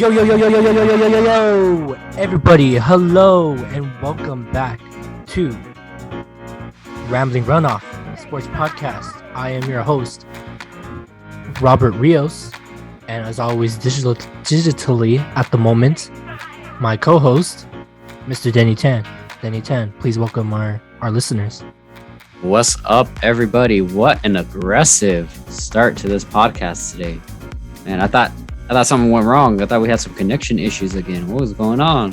Yo, yo, yo, yo, yo, yo, yo, yo, yo, yo, yo, everybody, hello, and welcome back to Rambling Runoff Sports Podcast. I am your host, Robert Rios, and as always, digitally at the moment, my co-host, Mr. Denny Tan. Denny Tan, please welcome our listeners. What's up, everybody? What an aggressive start to this podcast today. Man, I thought something went wrong. I thought we had some connection issues again. What was going on?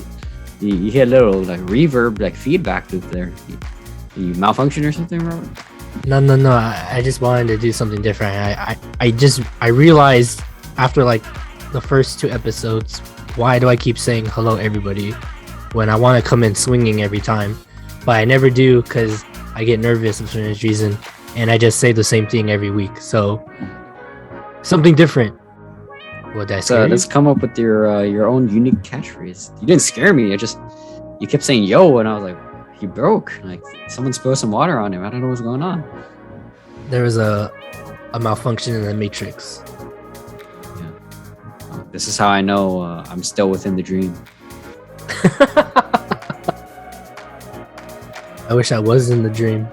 You hit a little like reverb, like feedback loop there. You malfunction or something, Robert? No. I just wanted to do something different. I realized after like the first two episodes, why do I keep saying hello everybody when I want to come in swinging every time, but I never do because I get nervous for this reason, and I just say the same thing every week. So something different. What I say? Let's come up with your own unique catchphrase. You didn't scare me. You kept saying yo, and I was like, he broke. Like someone spilled some water on him. I don't know what's going on. There was a malfunction in the matrix. Yeah. This is how I know I'm still within the dream. I wish I was in the dream.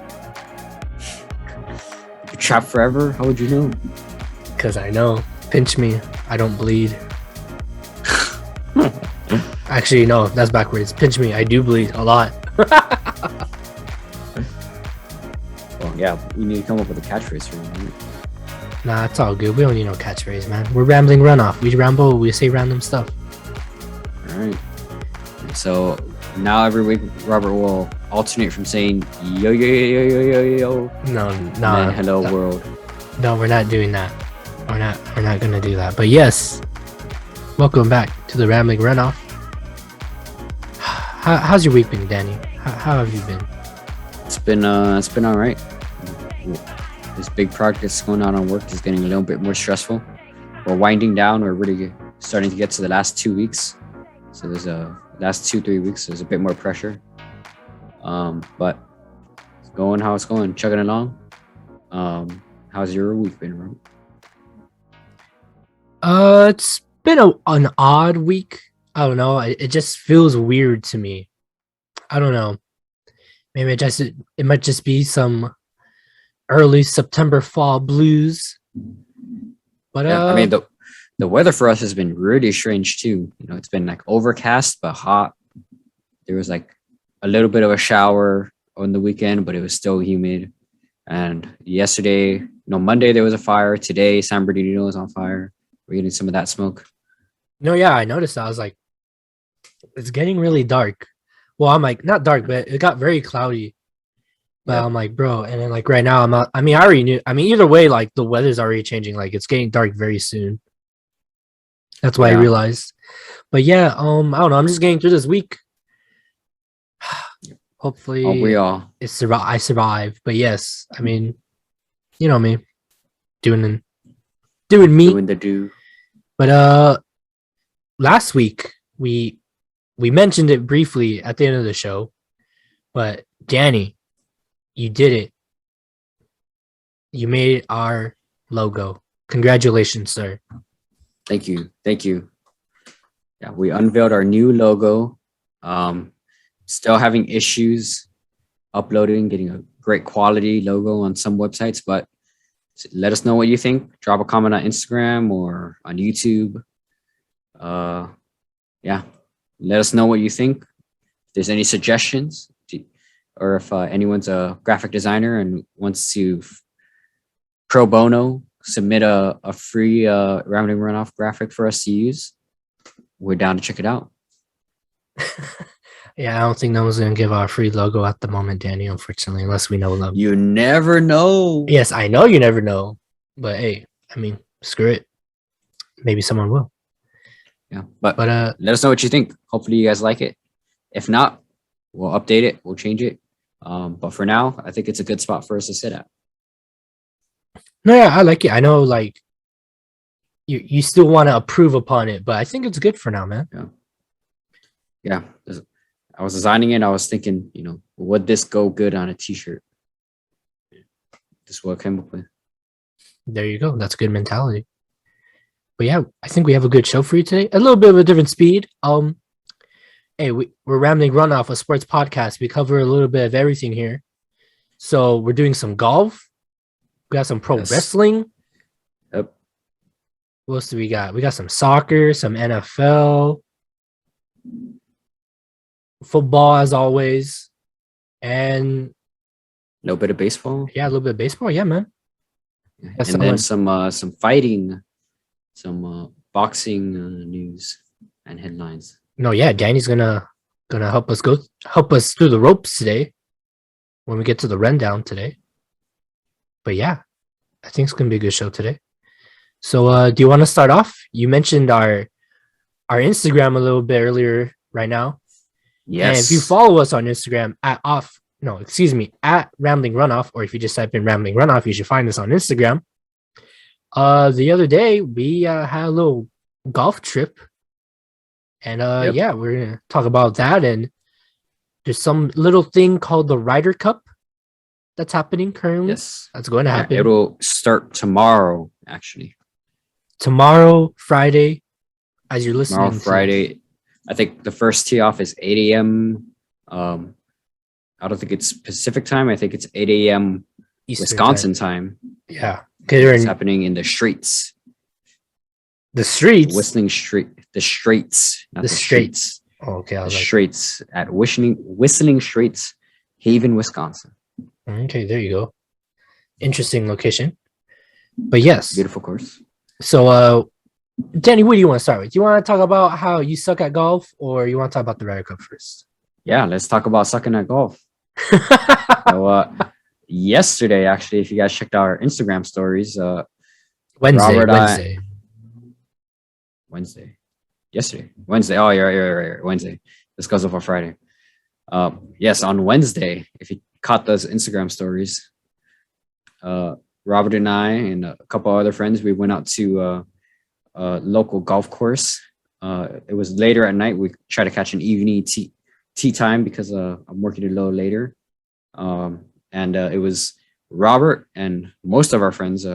You're trapped forever? How would you know? Because I know. Pinch me, I don't bleed. Actually, no, that's backwards. Pinch me, I do bleed a lot. Well, yeah, we need to come up with a catchphrase for you. Nah, it's all good. We don't need no catchphrase, man. We're rambling runoff. We ramble, we say random stuff. All right. So now every week, Robert will alternate from saying yo, yo, yo, yo, yo, yo. No. And hello, world. No, we're not doing that. We're not gonna do that. But yes, welcome back to the Rambling Runoff. How's your week been, Danny? How have you been? It's been all right. This big project that's going on work is getting a little bit more stressful. We're winding down. We're really starting to get to the last 2 weeks. So there's last 2-3 weeks. There's a bit more pressure. But it's going how it's going, chugging along. How's your week been, Rob? It's been an odd week. I don't know. It just feels weird to me. I don't know. Maybe it might just be some early September fall blues. But yeah, I mean the weather for us has been really strange too. You know, it's been like overcast but hot. There was like a little bit of a shower on the weekend, but it was still humid. And yesterday, Monday there was a fire. Today, San Bernardino was on fire. We're getting some of that smoke. No, yeah, I noticed that. I was like, it's getting really dark. Well, I'm like, not dark, but it got very cloudy. But yeah. I'm like, bro, and then like right now, I'm not. I mean, I already knew. I mean, either way, like the weather's already changing. Like it's getting dark very soon. That's why I realized. But yeah, I don't know. I'm just getting through this week. Hopefully, we all. I survive. But yes, I mean, you know me, doing me. Doing the do. But last week we mentioned it briefly at the end of the show, but Danny, you did it. You made our logo. Congratulations, sir. Thank you. Yeah, we unveiled our new logo. Still having issues uploading, getting a great quality logo on some websites, but let us know what you think. Drop a comment on Instagram or on YouTube. Yeah, let us know what you think. If there's any suggestions, or if anyone's a graphic designer and wants to pro bono submit a free Rambling Runoff graphic for us to use, we're down to check it out. Yeah, I don't think no one's gonna give our free logo at the moment, Danny, unfortunately, unless we know them. You never know. Yes, I know you never know. But hey, I mean, screw it. Maybe someone will. Yeah, but let us know what you think. Hopefully you guys like it. If not, we'll update it, we'll change it. But for now, I think it's a good spot for us to sit at. No, yeah, I like it. I know like you still want to approve upon it, but I think it's good for now, man. Yeah. I was designing it. I was thinking, would this go good on a t-shirt? This is what I came up with. There you go. That's a good mentality. But yeah, I think we have a good show for you today. A little bit of a different speed. Hey, we're Rambling Runoff, a sports podcast. We cover a little bit of everything here. So we're doing some golf. We got some pro wrestling. Yep. What else do we got? We got some soccer, some NFL, football as always, and A little bit of baseball. yeah, a little bit of baseball. Yeah, man. And then some fighting, some boxing news and headlines. No, yeah, Danny's gonna help us through the ropes today when we get to the rundown today. But yeah, I think it's gonna be a good show today. So do you want to start off? You mentioned our Instagram a little bit earlier right now. Yes. And if you follow us on Instagram at Rambling Runoff, or if you just type in Rambling Runoff, you should find us on Instagram. The other day we had a little golf trip. And yeah, we're gonna talk about that. And there's some little thing called the Ryder Cup that's happening currently. Yes, that's going to happen. It'll start tomorrow, actually. Tomorrow, Friday, as you're listening. Tomorrow, Friday. I think the first tee off is 8 a.m. I don't think it's Pacific time. I think it's 8 a.m. Eastern Wisconsin time. Yeah, it's happening in the Straits. The Streets. Whistling Street. The Straits. Not the Straits. Oh, okay. The Straits at Whistling Straits, Haven, Wisconsin. Okay, there you go. Interesting location. But yes. Beautiful course. So Danny, what do you want to start with? Do you want to talk about how you suck at golf, or you want to talk about the Ryder Cup first? Yeah, let's talk about sucking at golf. So yesterday, actually, if you guys checked our Instagram stories, Wednesday. Yesterday. Wednesday. Oh, you're right. Wednesday. This goes up on Friday. Yes, on Wednesday, if you caught those Instagram stories, Robert and I and a couple other friends, we went out to a local golf course. It was later at night. We tried to catch an evening tea time because I'm working a little later. And it was Robert and most of our friends'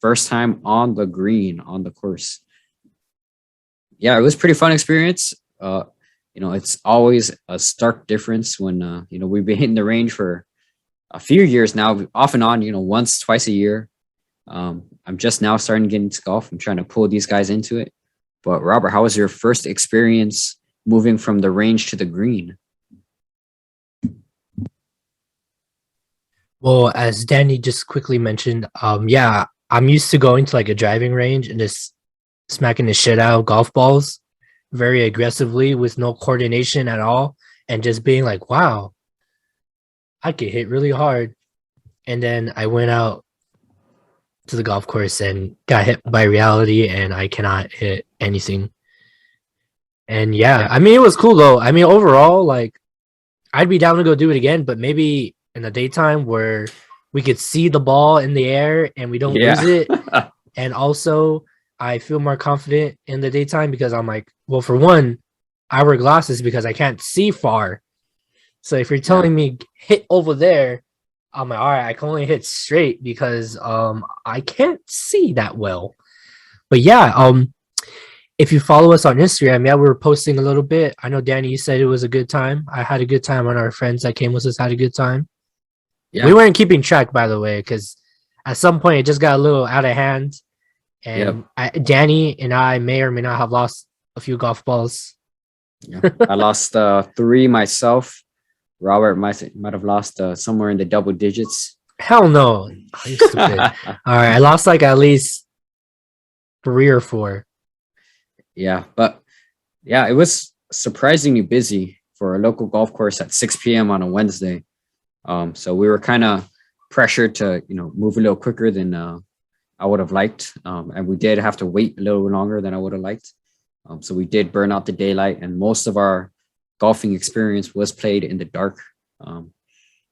first time on the green on the course. Yeah, it was a pretty fun experience. It's always a stark difference when, we've been hitting the range for a few years now, off and on, once, twice a year. I'm just now starting to get into golf. I'm trying to pull these guys into it. But Robert, how was your first experience moving from the range to the green? Well, as Danny just quickly mentioned, yeah, I'm used to going to like a driving range and just smacking the shit out of golf balls very aggressively with no coordination at all, and just being like, wow, I could hit really hard. And then I went out to the golf course and got hit by reality, and I cannot hit anything. And yeah, I mean, it was cool though. I mean, overall, like, I'd be down to go do it again, but maybe in the daytime where we could see the ball in the air and we don't lose it. And also, I feel more confident in the daytime because I'm like, well, for one, I wear glasses because I can't see far. So if you're telling me hit over there, I'm like, all right, I can only hit straight because I can't see that well. But yeah, if you follow us on Instagram, yeah, we were posting a little bit. I know, Danny, you said it was a good time. I had a good time, and our friends that came with us had a good time. Yeah. We weren't keeping track, by the way, because at some point it just got a little out of hand. And Danny and I may or may not have lost a few golf balls. Yeah. I lost 3 myself. Robert might have lost somewhere in the double digits. Hell no. Oh, you stupid. All right. I lost like at least 3 or 4. Yeah. But yeah, it was surprisingly busy for a local golf course at 6 p.m. on a Wednesday. So we were kind of pressured to, move a little quicker than I would have liked. And we did have to wait a little longer than I would have liked. So we did burn out the daylight, and most of our golfing experience was played in the dark. And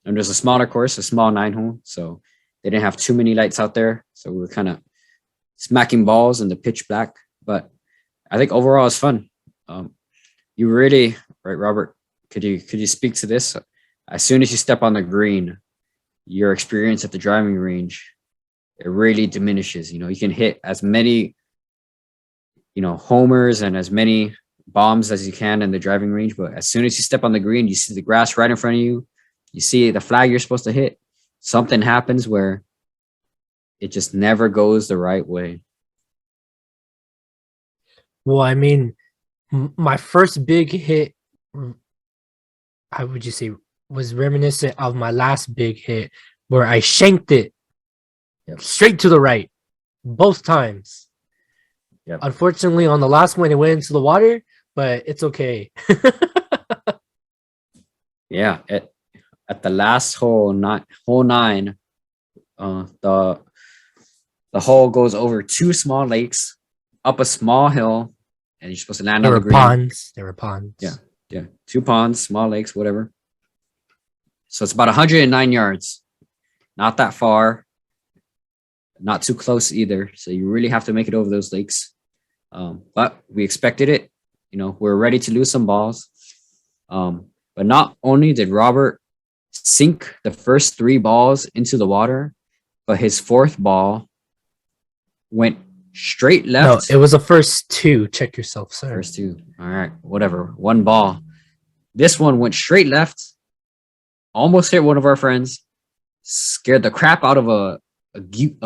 there's a smaller course, a small 9-hole. So they didn't have too many lights out there. So we were kind of smacking balls in the pitch black. But I think overall it's fun. You really, right, Robert, could you speak to this? As soon as you step on the green, your experience at the driving range, it really diminishes. You can hit as many homers and as many bombs as you can in the driving range. But as soon as you step on the green, you see the grass right in front of you. You see the flag you're supposed to hit. Something happens where it just never goes the right way. Well, I mean, my first big hit, how would you say, was reminiscent of my last big hit where I shanked it straight to the right both times. Yep. Unfortunately, on the last one, it went into the water, but it's okay. Yeah, at the last hole nine, the hole goes over two small lakes, up a small hill, and you're supposed to land on the green. There were ponds. Yeah, 2 ponds, small lakes, whatever. So it's about 109 yards. Not that far. Not too close either. So you really have to make it over those lakes. But we expected it. We're ready to lose some balls. But not only did Robert sink the first 3 balls into the water, but his 4th ball went straight left. No, it was the first 2. Check yourself, sir. First 2. All right, whatever. 1 ball. This one went straight left. Almost hit one of our friends. Scared the crap out of a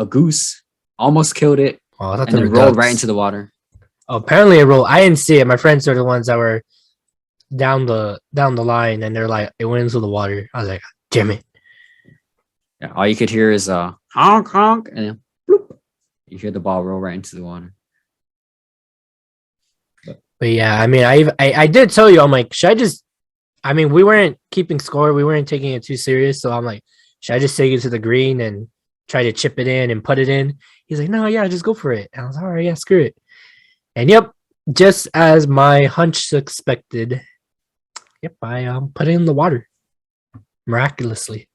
goose. Almost killed it. Oh, I thought and then rolled right into the water. Oh, apparently it rolled. I didn't see it. My friends are the ones that were down the line, and they're like, it went into the water. I was like, damn it. Yeah, all you could hear is honk honk, and then bloop. You hear the ball roll right into the water. But yeah, I mean, I did tell you, I'm like, should I just? I mean, we weren't keeping score. We weren't taking it too serious. So I'm like, should I just take it to the green and try to chip it in and put it in? He's like, no, yeah, just go for it. And I was like, all right, yeah, screw it. And yep, just as my hunch suspected, yep, I put it in the water miraculously.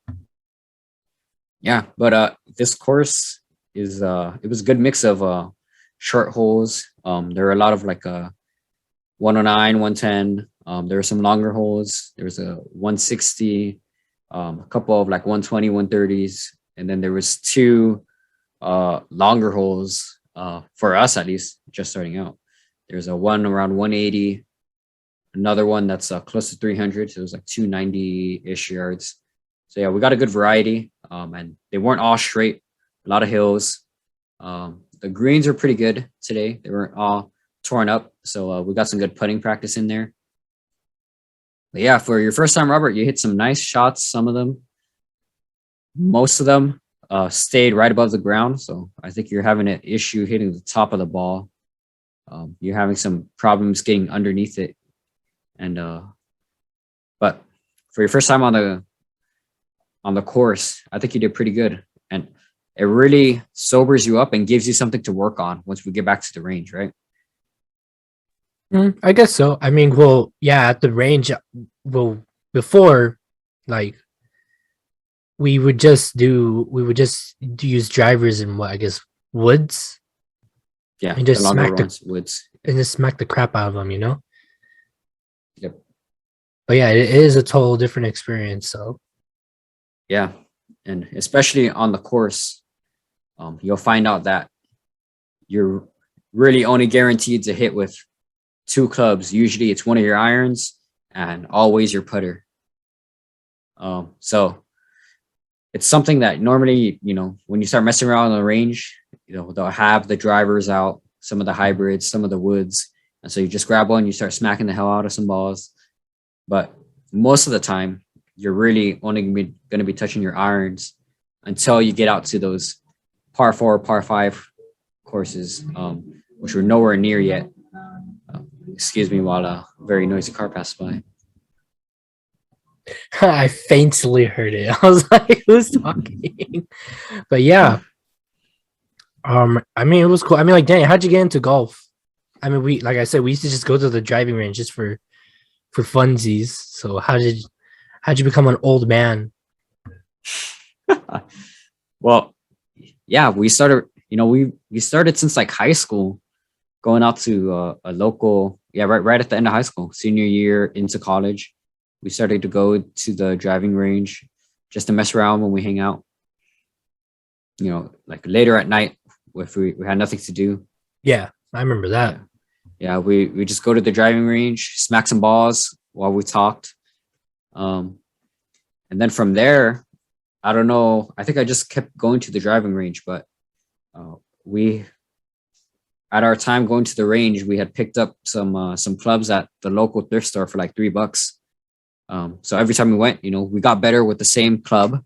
Yeah, but this course is it was a good mix of short holes. There were a lot of like 109, 110. There were some longer holes. There was a 160, a couple of like 120, 130s, and then there was 2 longer holes for us at least, just starting out. There's a one around 180, another one that's close to 300, so it was like 290-ish yards. So yeah, we got a good variety, and they weren't all straight. A lot of hills. The greens are pretty good today. They weren't all torn up, so we got some good putting practice in there. But yeah, for your first time, Robert, you hit some nice shots. Some of them, most of them, stayed right above the ground. So I think you're having an issue hitting the top of the ball. You're having some problems getting underneath it, and but for your first time on the course, I think you did pretty good, and it really sobers you up and gives you something to work on once we get back to the range, right? I guess so. I mean, well, yeah, at the range, well, before, like, we would just use drivers in what I guess woods. Yeah, and just smack the woods and just smack the crap out of them, Yep. But yeah, it is a total different experience. So yeah, and especially on the course, you'll find out that you're really only guaranteed to hit with 2 clubs. Usually it's one of your irons and always your putter. So it's something that normally, when you start messing around on the range, they'll have the drivers out, some of the hybrids, some of the woods. And so you just grab one, you start smacking the hell out of some balls. But most of the time, you're really only going to be touching your irons until you get out to those par 4, par 5 courses, which we're nowhere near yet. Excuse me while a very noisy car passed by. I faintly heard it. I was like, who's talking? But yeah. I mean, it was cool. I mean, like, dang, how'd you get into golf? I mean, we used to just go to the driving range just for funsies. So how'd you become an old man? Well, yeah, we started, we started since like high school, going out to a local, right at the end of high school, senior year into college. We started to go to the driving range just to mess around when we hang out. Like later at night, if we had nothing to do. Yeah, I remember that. Yeah, we just go to the driving range, smack some balls while we talked. Um, and then from there, I don't know. I think I just kept going to the driving range, but we at our time going to the range, we had picked up some clubs at the local thrift store for like $3. So every time we went, we got better with the same club.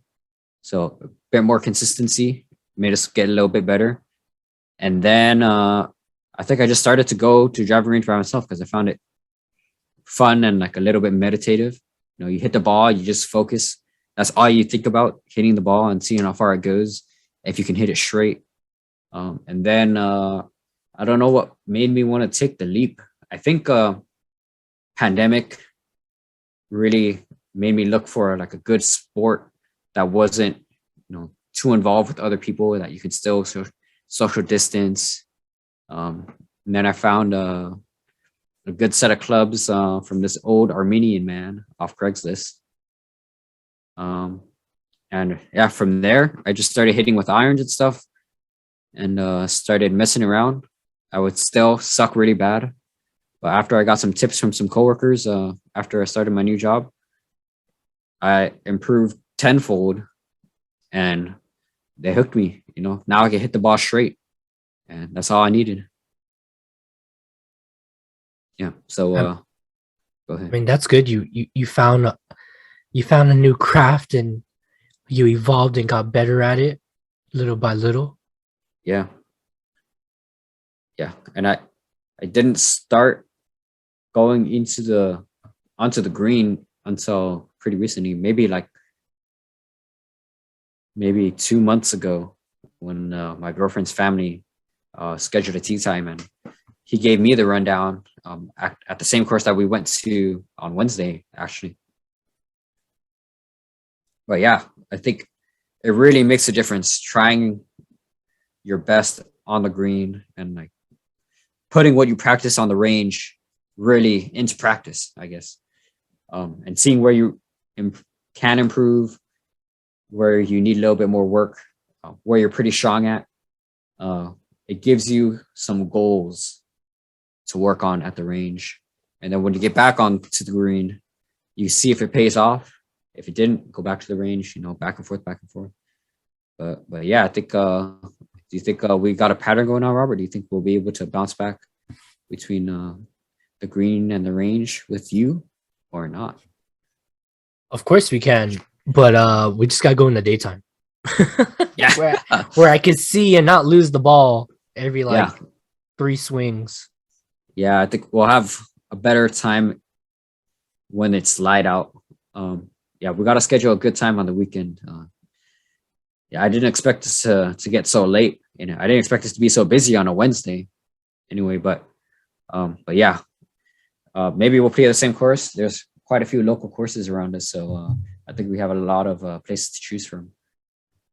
So a bit more consistency made us get a little bit better. And then I think I just started to go to driving range by myself because I found it fun and like a little bit meditative. You hit the ball, you just focus. That's all you think about, hitting the ball and seeing how far it goes, if you can hit it straight. And then I don't know what made me want to take the leap. I think pandemic really made me look for like a good sport that wasn't, too involved with other people, that you could still social distance. And then I found a good set of clubs from this old Armenian man off Craigslist. And yeah, from there, I just started hitting with irons and stuff and started messing around. I would still suck really bad. But after I got some tips from some coworkers, after I started my new job, I improved tenfold and they hooked me. Now I can hit the ball straight, and that's all I needed. Yeah. So go ahead. I mean, that's good. You found a new craft and you evolved and got better at it little by little. Yeah. And I didn't start going onto the green until pretty recently, maybe 2 months ago, when my girlfriend's family scheduled a tea time, and he gave me the rundown at the same course that we went to on Wednesday, actually. But yeah, I think it really makes a difference trying your best on the green and like putting what you practice on the range really into practice, I guess, and seeing where you can improve, where you need a little bit more work, where you're pretty strong at. It gives you some goals to work on at the range. And then when you get back onto the green, you see if it pays off. If it didn't, go back to the range, back and forth. But yeah, I think, do you think we got a pattern going on, Robert? Do you think we'll be able to bounce back between the green and the range with you or not? Of course we can, but we just gotta go in the daytime. Yeah. where I can see and not lose the ball every 3 swings. Yeah, I think we'll have a better time when it's light out. Yeah, we got to schedule a good time on the weekend. Yeah, I didn't expect us to get so late. I didn't expect us to be so busy on a Wednesday. Anyway, but yeah, maybe we'll play the same course. There's quite a few local courses around us, so I think we have a lot of places to choose from.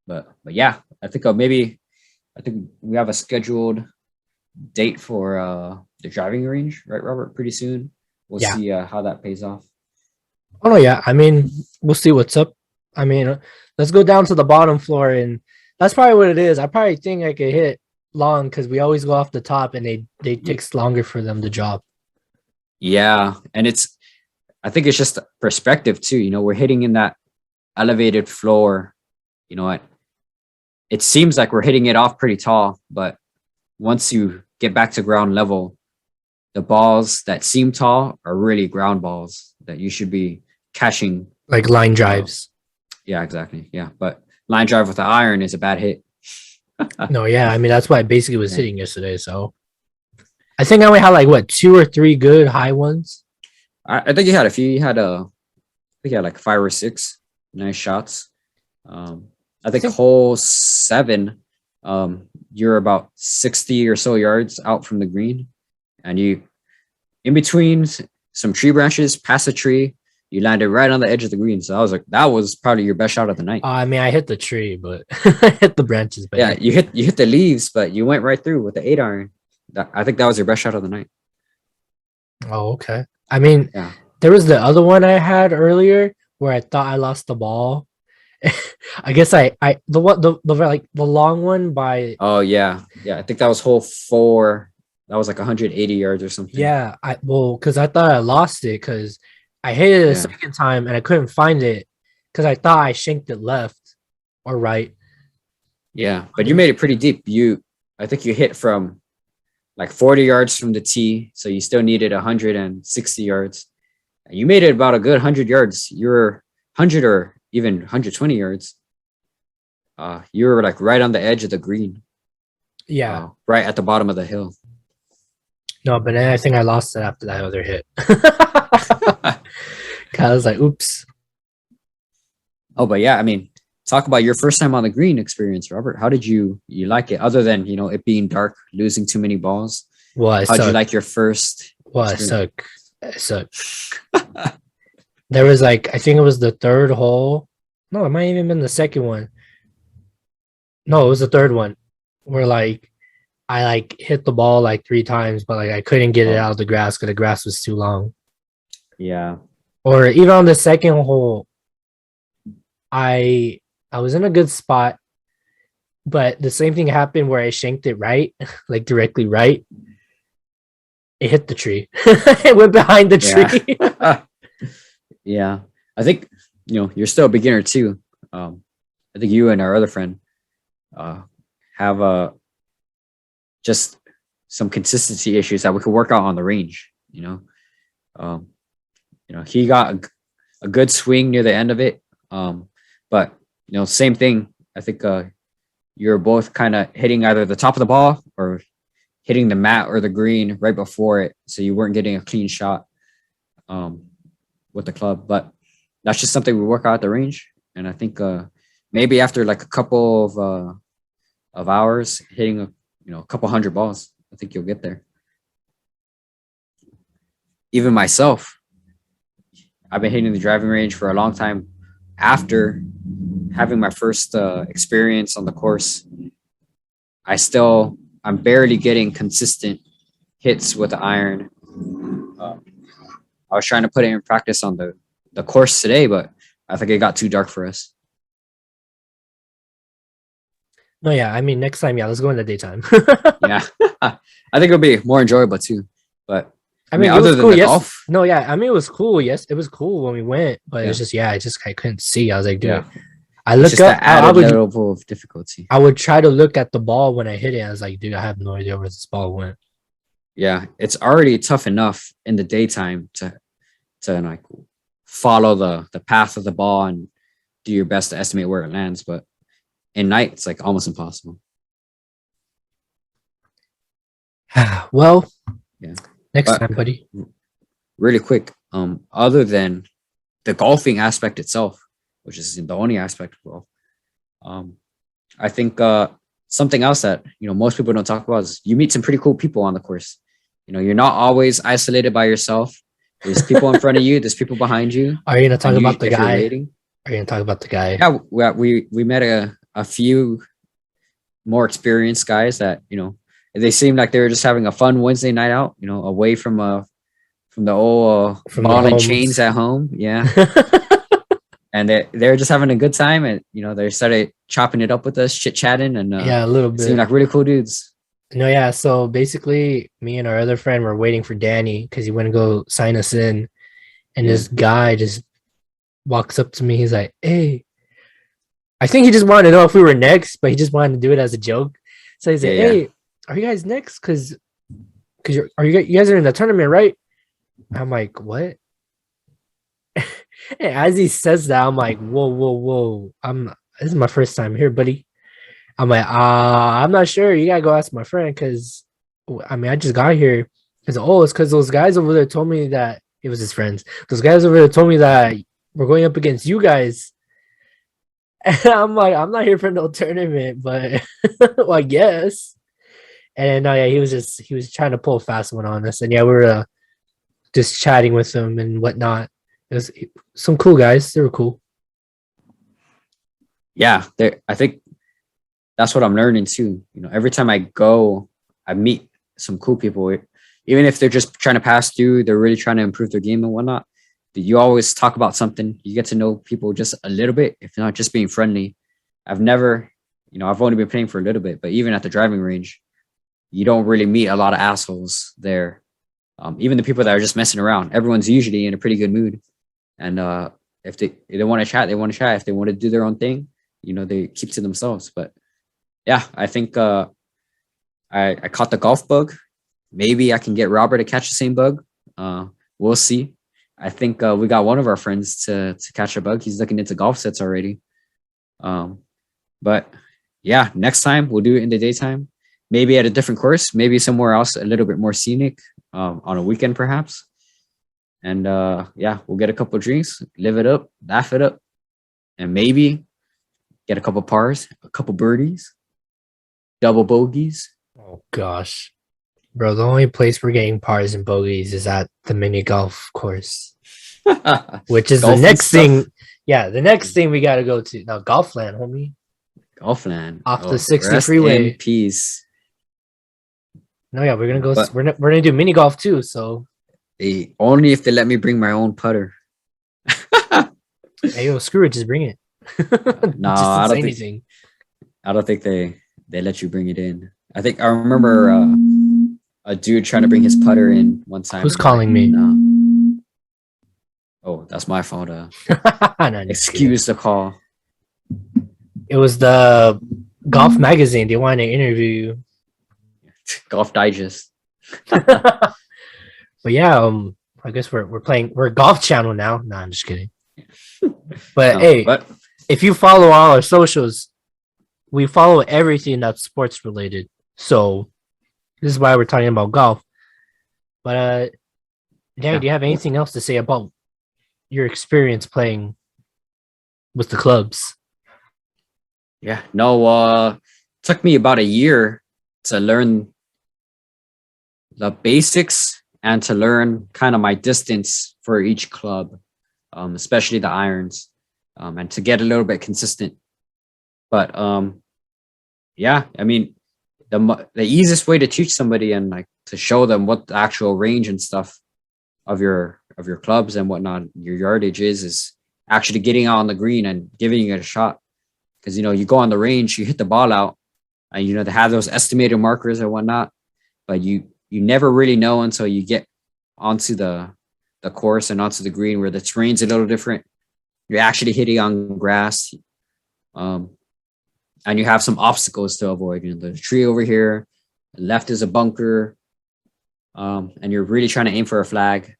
But yeah, I think we have a scheduled date for the driving range, right, Robert? Pretty soon. We'll see how that pays off. Oh yeah, I mean, we'll see what's up. I mean, let's go down to the bottom floor, and that's probably what it is. I probably think I could hit long because we always go off the top, and they takes longer for them to drop. Yeah, and I think it's just perspective too. We're hitting in that elevated floor. It seems like we're hitting it off pretty tall, but once you get back to ground level, the balls that seem tall are really ground balls that you should be catching. Like line drives. Yeah, exactly. Yeah, but line drive with the iron is a bad hit. No, yeah. I mean, that's why I basically was hitting yesterday. So I think I only had like 2 or 3 good high ones. I think you had a few. I think you had like 5 or 6 nice shots. I think hole 7, you're about 60 or so yards out from the green, and you in between some tree branches, past a tree, you landed right on the edge of the green. So I was like, that was probably your best shot of the night. I mean, I hit the tree, but I hit the branches. But yeah, you hit the leaves, but you went right through with the 8 iron. I think that was your best shot of the night. Oh, okay. I mean, there was the other one I had earlier where I thought I lost the ball. I guess the long one by. Oh yeah. I think that was hole 4 That was like 180 yards or something. Yeah, because I thought I lost it because I hit it a Yeah. second time and I couldn't find it because I thought I shanked it left or right. Yeah, but you made it pretty deep. I think you hit from like 40 yards from the tee, so you still needed 160 yards. And you made it about a good 100 yards. You were 100 or even 120 yards. You were like right on the edge of the green. Yeah. Right at the bottom of the hill. No, but then I think I lost it after that other hit. I was like, oops. Oh, but yeah, I mean, talk about your first time on the green experience, Robert. How did you like it? Other than it being dark, losing too many balls. Well, how'd you like your first? Well, it sucked. There was I think it was the third hole. No, it might have even been the second one. No, it was the third one where I hit the ball 3 times, but I couldn't get it out of the grass because the grass was too long. Yeah. Or even on the second hole, I was in a good spot, but the same thing happened where I shanked it right, directly right. It hit the tree. It went behind the tree. Yeah. I think you're still a beginner too. I think you and our other friend have just some consistency issues that we could work out on the range. He got a good swing near the end of it. But same thing. I think you're both kind of hitting either the top of the ball or hitting the mat or the green right before it, so you weren't getting a clean shot with the club. But that's just something we work out at the range. And I think maybe after a couple of hours hitting a couple hundred balls, I think you'll get there. Even myself, I've been hitting the driving range for a long time. After having my first experience on the course, I'm barely getting consistent hits with the iron. I was trying to put it in practice on the course today, but I think it got too dark for us. No, yeah. I mean, next time, yeah, let's go in the daytime. Yeah. I think it'll be more enjoyable too. But I mean, other than cool, the golf. No, yeah. I mean, it was cool. Yes, it was cool when we went, but it's just, I couldn't see. I was like, dude, yeah. I look up. I would level of difficulty. I would try to look at the ball when I hit it. I was like, dude, I have no idea where this ball went. Yeah, it's already tough enough in the daytime to follow the path of the ball and do your best to estimate where it lands, but in night it's almost impossible. Well, yeah. Next time, buddy. Really quick, other than the golfing aspect itself, which is the only aspect of golf, I think something else that most people don't talk about is you meet some pretty cool people on the course. You're not always isolated by yourself. There's people in front of you. There's people behind you. Are you gonna talk about the guy? Are you gonna talk about the guy? Yeah, we met a few more experienced guys that they seemed like they were just having a fun Wednesday night out. Away from the old ball and chains at home. Yeah. And they're just having a good time, and they started chopping it up with us, chit chatting, and a little bit. Seemed like really cool dudes. No, yeah. So basically, me and our other friend were waiting for Danny because he went to go sign us in, and this guy just walks up to me. He's like, "Hey," I think he just wanted to know if we were next, but he just wanted to do it as a joke. So he's like, "Hey, are you guys next? Because you guys are in the tournament, right?" I'm like, "What?" And as he says that, I'm like, whoa. This is my first time here, buddy. I'm like, I'm not sure. You gotta go ask my friend because I just got here. It's because those guys over there told me that it was his friends. Those guys over there told me that we're going up against you guys. And I'm like, I'm not here for no tournament, but well, I guess. And he was trying to pull a fast one on us. And we were just chatting with him and whatnot. It was some cool guys. They were cool. Yeah, I think that's what I'm learning too. Every time I go, I meet some cool people. Even if they're just trying to pass through, they're really trying to improve their game and whatnot. You always talk about something. You get to know people just a little bit, if not just being friendly. I've only been playing for a little bit, but even at the driving range, you don't really meet a lot of assholes there. Even the people that are just messing around, everyone's usually in a pretty good mood. And if they want to chat, they want to chat. If they want to do their own thing, they keep to themselves. But yeah, I think I caught the golf bug. Maybe I can get Robert to catch the same bug. We'll see. I think we got one of our friends to catch a bug. He's looking into golf sets already. But yeah, next time we'll do it in the daytime. Maybe at a different course. Maybe somewhere else a little bit more scenic on a weekend perhaps. And yeah, we'll get a couple of drinks, live it up, laugh it up, and maybe get a couple pars, a couple birdies, double bogeys. Oh gosh, bro, the only place we're getting pars and bogeys is at the mini golf course, which is the next thing. Yeah, the next thing we got to go to now. Golfland, homie. Golfland off the 60 freeway. In peace. No, yeah, we're gonna go. We're gonna do mini golf too. So only if they let me bring my own putter. Hey, yo, screw it, just bring it. No, I don't think they let you bring it in. I think I remember a dude trying to bring his putter in one time. Who's calling me? No. Oh, that's my fault. Excuse the call. It was the Golf Magazine. They wanted to interview you. Golf Digest. But yeah, I guess we're a golf channel now. No, I'm just kidding. But if you follow all our socials, we follow everything that's sports related. So this is why we're talking about golf. But Danny, do you have anything else to say about your experience playing with the clubs? Yeah, no, took me about a year to learn the basics and to learn kind of my distance for each club, especially the irons, and to get a little bit consistent. But yeah, I mean, the easiest way to teach somebody and like to show them what the actual range and stuff of your clubs and whatnot, your yardage is actually getting out on the green and giving it a shot. Because you go on the range, you hit the ball out, and they have those estimated markers and whatnot, but you never really know until you get onto the course and onto the green where the terrain's a little different. You're actually hitting on grass, and you have some obstacles to avoid. There's a tree over here, left is a bunker, and you're really trying to aim for a flag.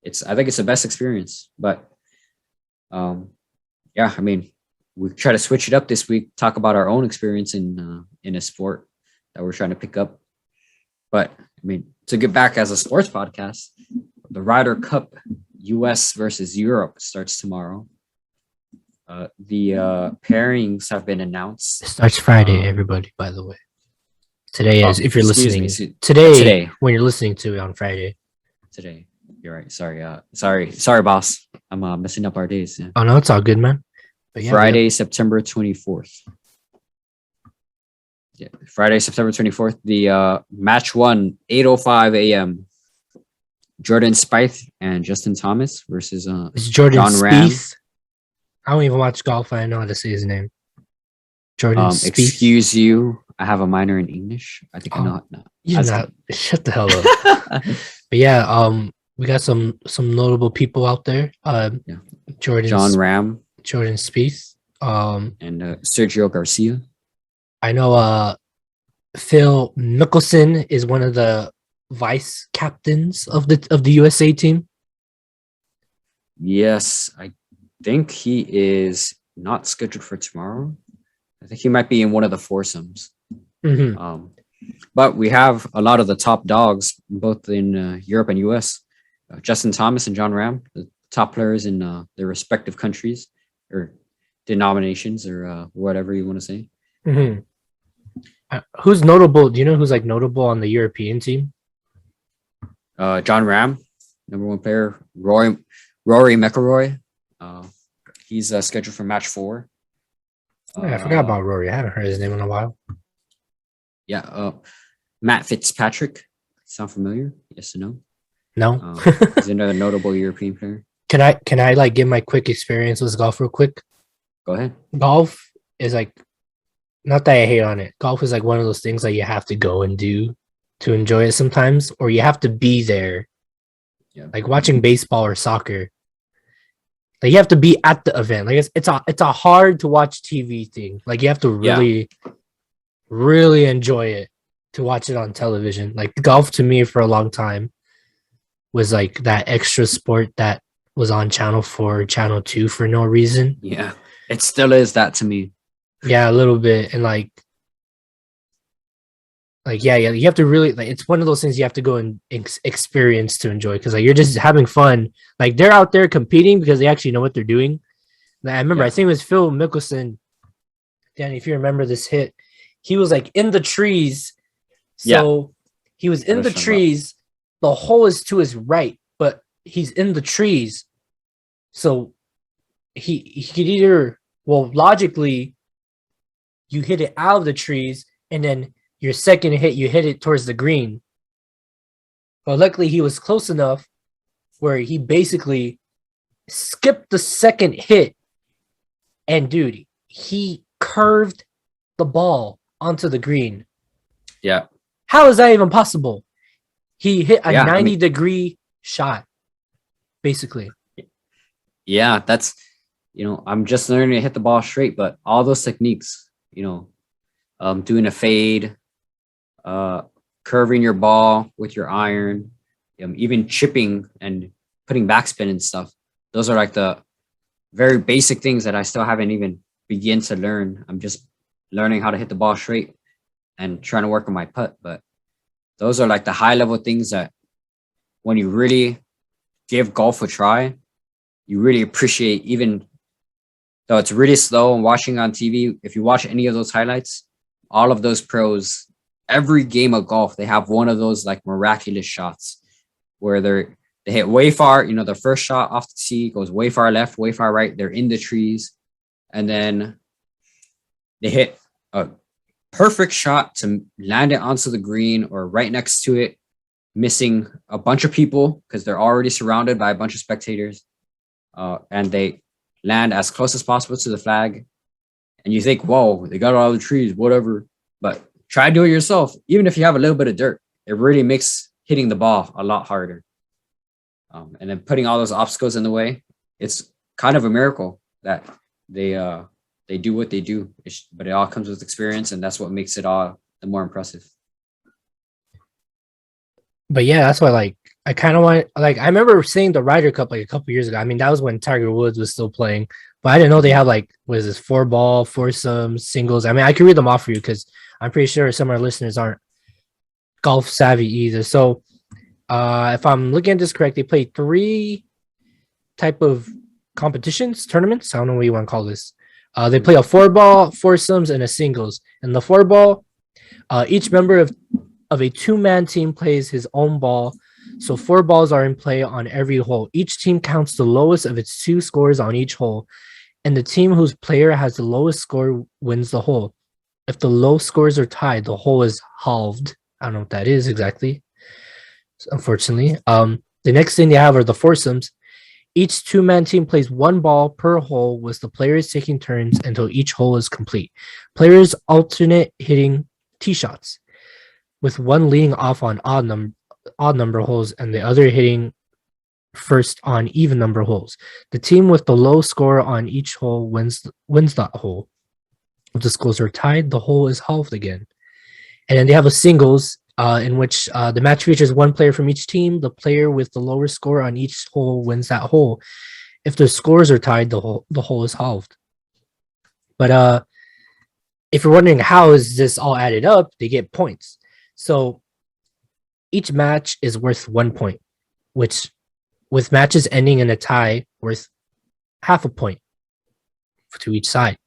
I think it's the best experience. But yeah, I mean, we try to switch it up this week, talk about our own experience in a sport that we're trying to pick up. But I mean, to get back as a sports podcast, the Ryder Cup US versus Europe starts tomorrow. The pairings have been announced. It starts Friday, everybody, by the way. Today is, if you're listening. Today, when you're listening to it on Friday. Today. You're right. Sorry, boss. I'm messing up our days. Yeah. Oh, no, it's all good, man. But yeah, Friday, September 24th. Yeah, Friday, September 24th. The match 1, 8:05 a.m. Jordan Spieth and Justin Thomas versus it's Jordan John Ram. Spieth. I don't even watch golf. I know how to say his name. Jordan Spieth. Excuse you. I have a minor in English. I think I know. No, you're not. Shut the hell up. But yeah, we got some notable people out there. John Ram, Jordan Spieth, and Sergio Garcia. I know Phil Mickelson is one of the vice captains of the USA team. Yes, I think he is not scheduled for tomorrow. I think he might be in one of the foursomes. Mm-hmm. But we have a lot of the top dogs, both in Europe and US. Justin Thomas and John Ram, the top players in their respective countries or denominations or whatever you want to say. Mm-hmm. Who's notable? Do you know who's like notable on the European team? John Ram, number 1 player. Rory McIlroy. He's scheduled for match 4. I forgot about Rory. I haven't heard his name in a while. Yeah. Matt Fitzpatrick. Sound familiar? Yes or no? No. He's another notable European player. Can I like give my quick experience with golf real quick? Go ahead. Golf is like not that I hate on it. Golf is like one of those things that you have to go and do to enjoy it sometimes, or you have to be there. Yeah. Like watching baseball or soccer. Like you have to be at the event. Like it's a hard to watch TV thing. Like you have to really, really enjoy it to watch it on television. Like golf to me for a long time was like that extra sport that was on Channel 4, Channel 2 for no reason. Yeah. It still is that to me. Yeah, a little bit. And like yeah, you have to really like. It's one of those things you have to go and experience to enjoy because like you're just having fun. Like they're out there competing because they actually know what they're doing. Like, I remember, I think it was Phil Mickelson. Danny, if you remember this hit, he was like in the trees. So he was in the trees. The hole is to his right, but he's in the trees. So he could either, well, logically, you hit it out of the trees and then your second hit, you hit it towards the green. But luckily, he was close enough where he basically skipped the second hit. And dude, he curved the ball onto the green. Yeah. How is that even possible? He hit a 90-degree shot, basically. Yeah, that's, I'm just learning to hit the ball straight, but all those techniques, doing a fade, curving your ball with your iron, even chipping and putting backspin and stuff. Those are like the very basic things that I still haven't even begun to learn. I'm just learning how to hit the ball straight and trying to work on my putt. But those are like the high level things that when you really give golf a try, you really appreciate, even though it's really slow and watching on TV. If you watch any of those highlights, all of those pros, every game of golf, they have one of those like miraculous shots where they hit way far. The first shot off the tee goes way far left, way far right. They're in the trees. And then they hit a perfect shot to land it onto the green or right next to it, missing a bunch of people because they're already surrounded by a bunch of spectators. And they land as close as possible to the flag. And you think, whoa, they got all the trees, whatever. But try to do it yourself. Even if you have a little bit of dirt, it really makes hitting the ball a lot harder. And then putting all those obstacles in the way, it's kind of a miracle that they do what they do. But it all comes with experience, and that's what makes it all the more impressive. But yeah, that's why I kind of want, I remember seeing the Ryder Cup like a couple years ago. I mean, that was when Tiger Woods was still playing, but I didn't know they have what is this, 4-ball, foursomes, singles. I mean, I could read them off for you because I'm pretty sure some of our listeners aren't golf savvy either. So if I'm looking at this correct, they play 3 type of competitions, tournaments. I don't know what you want to call this. They play a 4-ball, foursomes, and a singles. And the 4-ball, each member of a 2-man team plays his own ball. So 4 balls are in play on every hole. Each team counts the lowest of its 2 scores on each hole, and the team whose player has the lowest score wins the hole. If the low scores are tied, the hole is halved. I don't know what that is exactly, unfortunately. The next thing they have are the foursomes. Each 2-man team plays 1 ball per hole, with the players taking turns until each hole is complete. Players alternate hitting tee shots, with one leading off on odd number holes and the other hitting first on even number holes. The team with the low score on each hole wins that hole. If the scores are tied, the hole is halved again. And then they have a singles in which the match features 1 player from each team. The player with the lower score on each hole wins that hole. If the scores are tied, the hole is halved. But if you're wondering how is this all added up, they get points. So each match is worth 1 point, which with matches ending in a tie, worth half a point to each side.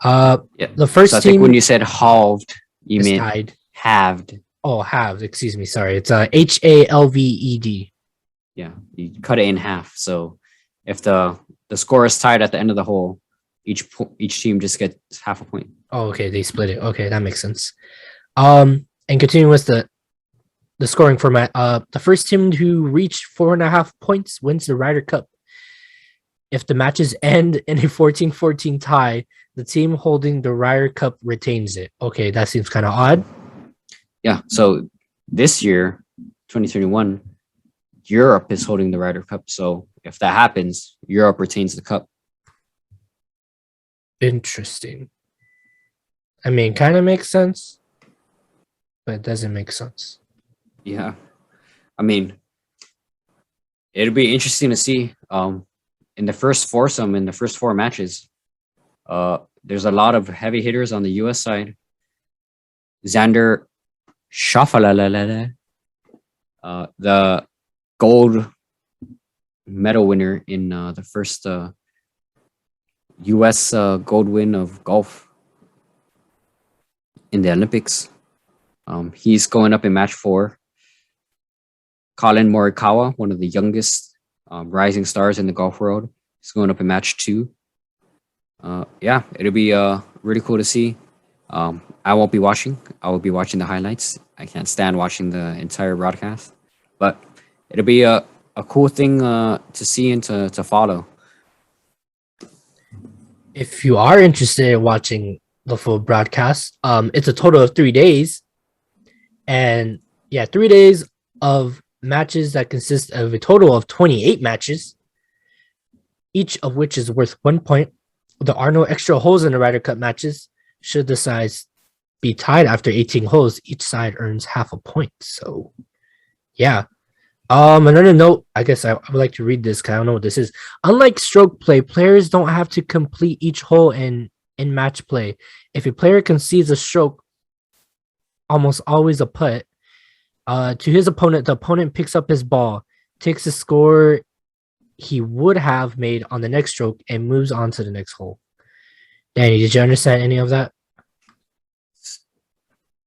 The first so I team, think when you said halved, you mean tied. Halved. Oh, halved. Excuse me. Sorry. It's HALVED. Yeah, you cut it in half. So if the score is tied at the end of the hole, each team just gets half a point. Oh, okay. They split it. Okay, that makes sense. And continuing with the scoring format, the first team to reach 4.5 points wins the Ryder Cup. If the matches end in a 14-14 tie, the team holding the Ryder Cup retains it. Okay, that seems kind of odd. Yeah. So this year, 2021, Europe is holding the Ryder Cup. So if that happens, Europe retains the cup. Interesting. I mean, kind of makes sense, but it doesn't make sense. Yeah. I mean, it'll be interesting to see. In the first foursome, in the first four matches, there's a lot of heavy hitters on the U.S. side. Xander Schauffele, the gold medal winner in the first U.S. Gold win of golf in the Olympics. He's going up in match 4. Colin Morikawa, one of the youngest rising stars in the golf world, is going up in match 2. Yeah, it'll be really cool to see. I won't be watching. I will be watching the highlights. I can't stand watching the entire broadcast, but it'll be a cool thing to see and to follow. If you are interested in watching the full broadcast, it's a total of 3 days. And yeah, 3 days of matches that consist of a total of 28 matches, each of which is worth 1 point. There are no extra holes in the Ryder Cup matches. Should the sides be tied after 18 holes, each side earns half a point. So, yeah. Another note, I guess I would like to read this because I don't know what this is. Unlike stroke play, players don't have to complete each hole in match play. If a player concedes a stroke, almost always a putt, to his opponent, the opponent picks up his ball, takes the score he would have made on the next stroke, and moves on to the next hole. Danny, did you understand any of that?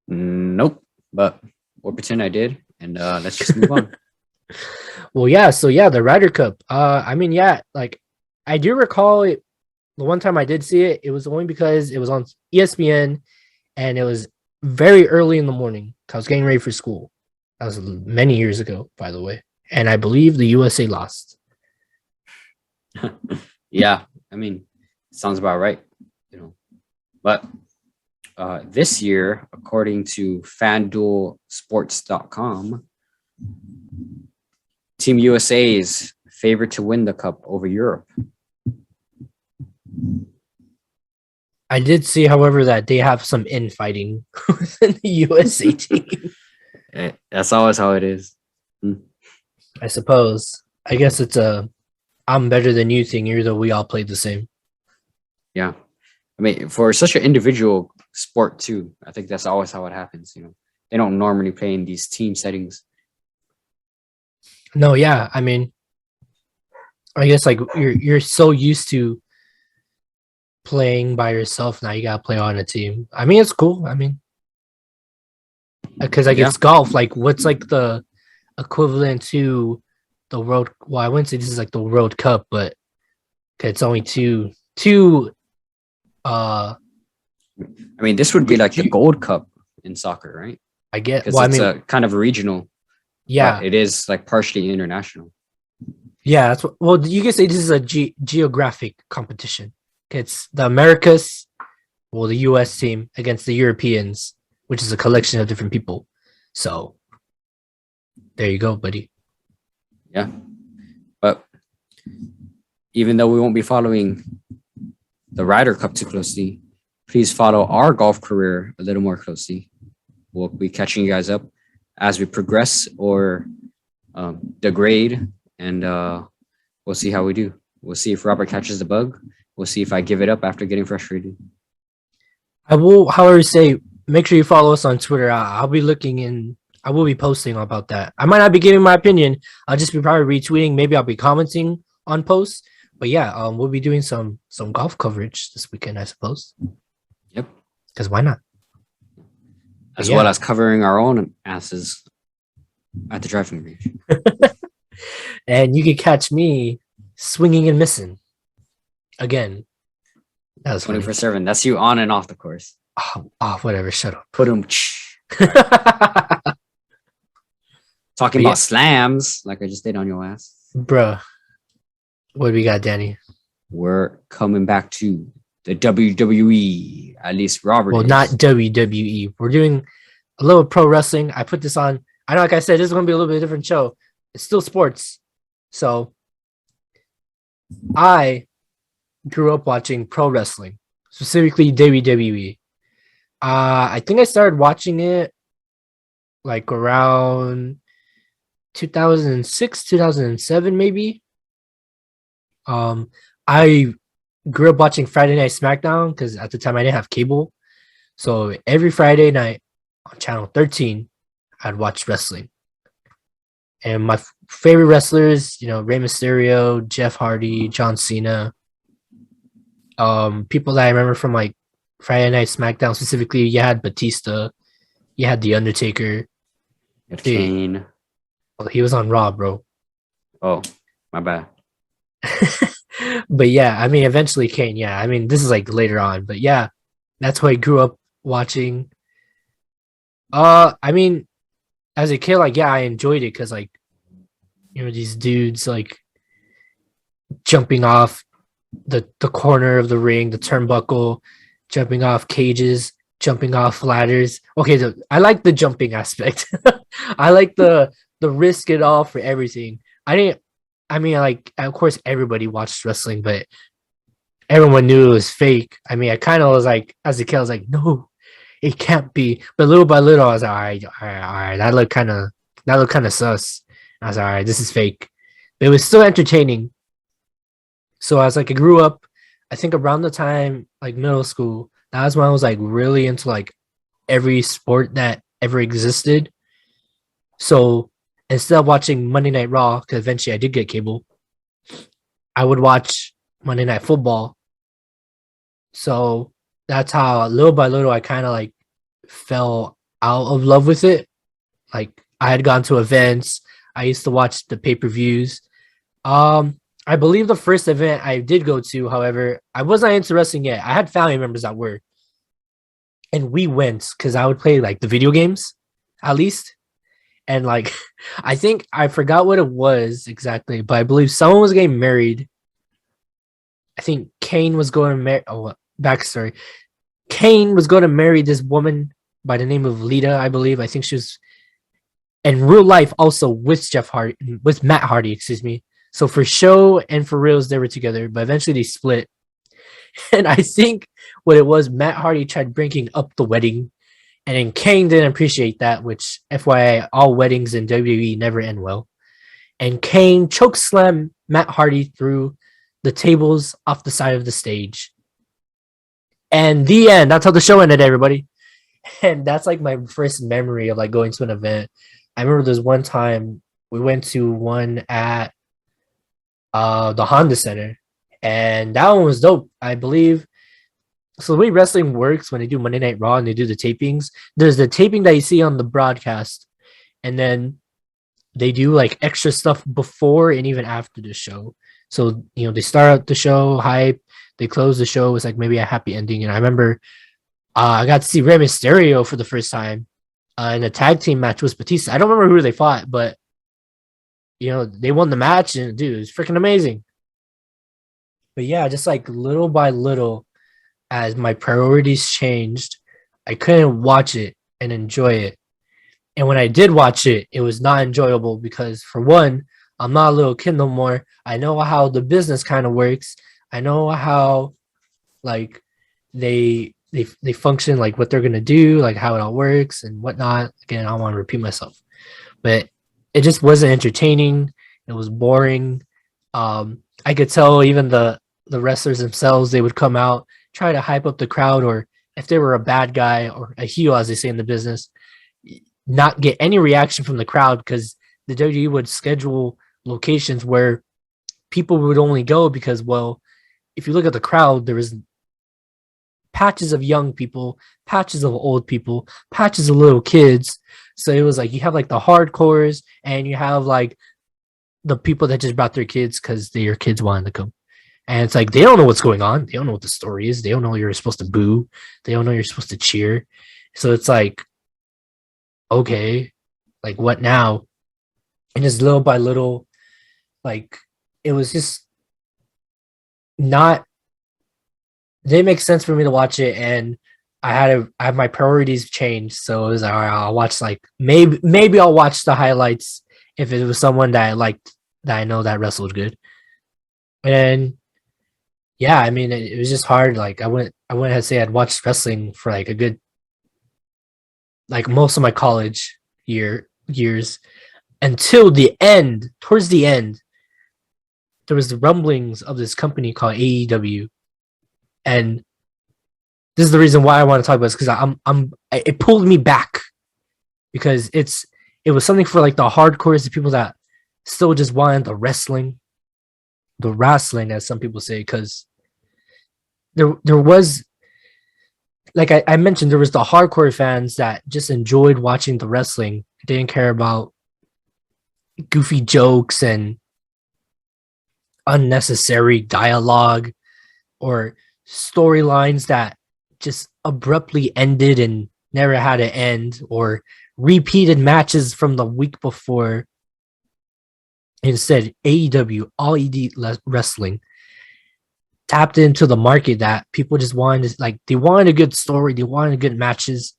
Nope, but we'll pretend I did, and let's just move on. Well, yeah, so yeah, the Ryder Cup. I mean, yeah, like I do recall it. The one time I did see it, it was only because it was on ESPN, and it was very early in the morning. I was getting ready for school. That was many years ago, by the way, and I believe the USA lost. Yeah, I mean, sounds about right, you know. But this year, according to FanDuelSports.com, Team USA is favored to win the cup over Europe. I did see, however, that they have some infighting within the USA team. That's always how it is. I suppose. I guess it's a I'm better than you thing, even though we all played the same. Yeah. I mean, for such an individual sport, too, I think that's always how it happens. You know, they don't normally play in these team settings. No, yeah. I mean, I guess like you're so used to playing by yourself now, you gotta play on a team. I mean, it's cool. I mean, because like it's golf. Like, what's like the equivalent to the World? Well, I wouldn't say this is like the World Cup, but it's only two. I mean, this would be like the Gold Cup in soccer, right? I get. Because Well, it's I mean, a kind of regional. yeah, It is like partially international. yeah. That's what. Well, you can say this is a geographic competition. It's the Americas, well, the U.S. team against the Europeans, which is a collection of different people. So there you go, buddy. Yeah. But even though we won't be following the Ryder Cup too closely, please follow our golf career a little more closely. We'll be catching you guys up as we progress or degrade, and we'll see how we do. We'll see if Robert catches the bug. We'll see if I give it up after getting frustrated. I will, however, say make sure you follow us on Twitter. I'll be looking in. I will be posting about that. I might not be giving my opinion. I'll just be probably retweeting. Maybe I'll be commenting on posts. But yeah, we'll be doing some golf coverage this weekend, I suppose. Yep. Because why not? As well as covering our own asses at the driving range. And you can catch me swinging and missing. Again. That was 24/7. That's you on and off the course. Oh, whatever. Shut up. Put them. Talking about slams like I just did on your ass. Bruh. What do we got, Danny? we're coming back to the WWE. At least Robert Well, is. not WWE. We're doing a little pro wrestling. I put this on. I know, like I said, this is going to be a little bit different show. It's still sports. So I grew up watching pro wrestling, specifically WWE. I think I started watching it like around 2006, 2007, maybe. I grew up watching Friday Night SmackDown because at the time I didn't have cable. So every Friday night on channel 13, I'd watch wrestling. And my favorite wrestlers, Rey Mysterio, Jeff Hardy, John Cena. People that I remember from like Friday Night SmackDown specifically, you had Batista, you had The Undertaker. Kane. Oh, he was on Raw, bro. Oh, my bad. But yeah, I mean, eventually Kane. Yeah, I mean, this is like later on, but yeah, that's what I grew up watching. I mean, as a kid, like, yeah, I enjoyed it because, like, these dudes like jumping off the corner of the ring, the turnbuckle, jumping off cages, jumping off ladders. Okay, so I like the jumping aspect. I like the risk it all for everything. I mean, like, of course, everybody watched wrestling, but everyone knew it was fake. I mean, I kind of was like, as a kid, I was like, no, it can't be. But little by little, I was like, all right, that looked kind of sus. I was like, all right, this is fake. But it was still entertaining. So I was like, I grew up, I think around the time, like middle school, that was when I was like really into like every sport that ever existed. So instead of watching Monday Night Raw, because eventually I did get cable, I would watch Monday Night Football. So that's how little by little I kind of like fell out of love with it. Like I had gone to events. I used to watch the pay-per-views. I believe the first event I did go to, however, I wasn't into wrestling yet. I had family members that were. And we went because I would play like the video games, at least. And like, I think I forgot what it was exactly, but I believe someone was getting married. I think Kane was going to marry. Oh, backstory. Kane was going to marry this woman by the name of Lita, I believe. I think she was in real life also with Matt Hardy, excuse me. So for show and for reals, they were together, but eventually they split. And I think what it was, Matt Hardy tried breaking up the wedding. And then Kane didn't appreciate that, which FYI, all weddings in WWE never end well. And Kane chokeslammed Matt Hardy through the tables off the side of the stage. And the end. That's how the show ended, everybody. And that's like my first memory of like going to an event. I remember there's one time we went to one at the Honda Center. And that one was dope, I believe. So the way wrestling works when they do Monday Night Raw and they do the tapings, there's the taping that you see on the broadcast, and then they do like extra stuff before and even after the show. So, they start out the show, hype, they close the show with like maybe a happy ending. And I remember I got to see Rey Mysterio for the first time in a tag team match with Batista. I don't remember who they fought, but they won the match, and dude, it was freaking amazing. But yeah, just like little by little, as my priorities changed, I couldn't watch it and enjoy it. And when I did watch it, it was not enjoyable because, for one, I'm not a little kid no more. I know how the business kind of works. I know how, like, they function, like what they're gonna do, like how it all works and whatnot. Again, I don't want to repeat myself, but it just wasn't entertaining. It was boring. I could tell even the wrestlers themselves, they would come out, try to hype up the crowd, or if they were a bad guy or a heel, as they say in the business, not get any reaction from the crowd because the WWE would schedule locations where people would only go because, well, if you look at the crowd, there was patches of young people, patches of old people, patches of little kids. So it was like you have like the hardcores and you have like the people that just brought their kids because their kids wanted to come. And it's like, they don't know what's going on. They don't know what the story is. They don't know you're supposed to boo. They don't know you're supposed to cheer. So it's like, okay, like what now? And just little by little, like it was just not didn't make sense for me to watch it, and I had my priorities changed. So it was like, all right, I'll watch like maybe I'll watch the highlights if it was someone that I liked that I know that wrestled good. And yeah, I mean it was just hard. Like I wouldn't have to say I'd watched wrestling for like a good like most of my college years until the end. Towards the end, there was the rumblings of this company called AEW, and this is the reason why I want to talk about this because it pulled me back because it was something for like the hardcores, the people that still just wanted the wrestling as some people say, because there was, like I mentioned, there was the hardcore fans that just enjoyed watching the wrestling. They didn't care about goofy jokes and unnecessary dialogue or storylines that just abruptly ended and never had an end, or repeated matches from the week before. Instead, AEW, All Elite Wrestling, tapped into the market that people just wanted. Like they wanted a good story, they wanted good matches,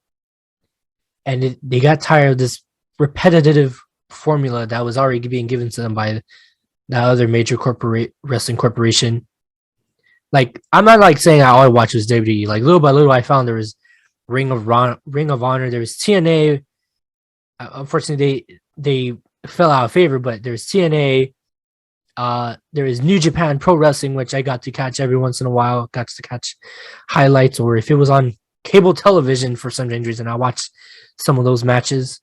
and they got tired of this repetitive formula that was already being given to them by that other major wrestling corporation. Like I'm not like saying all I watched was WWE. Like little by little, I found there was Ring of Honor, there was TNA. Unfortunately, they fell out of favor, but there's TNA. There is New Japan Pro Wrestling, which I got to catch every once in a while. Got to catch highlights, or if it was on cable television for some strange reason, I watched some of those matches.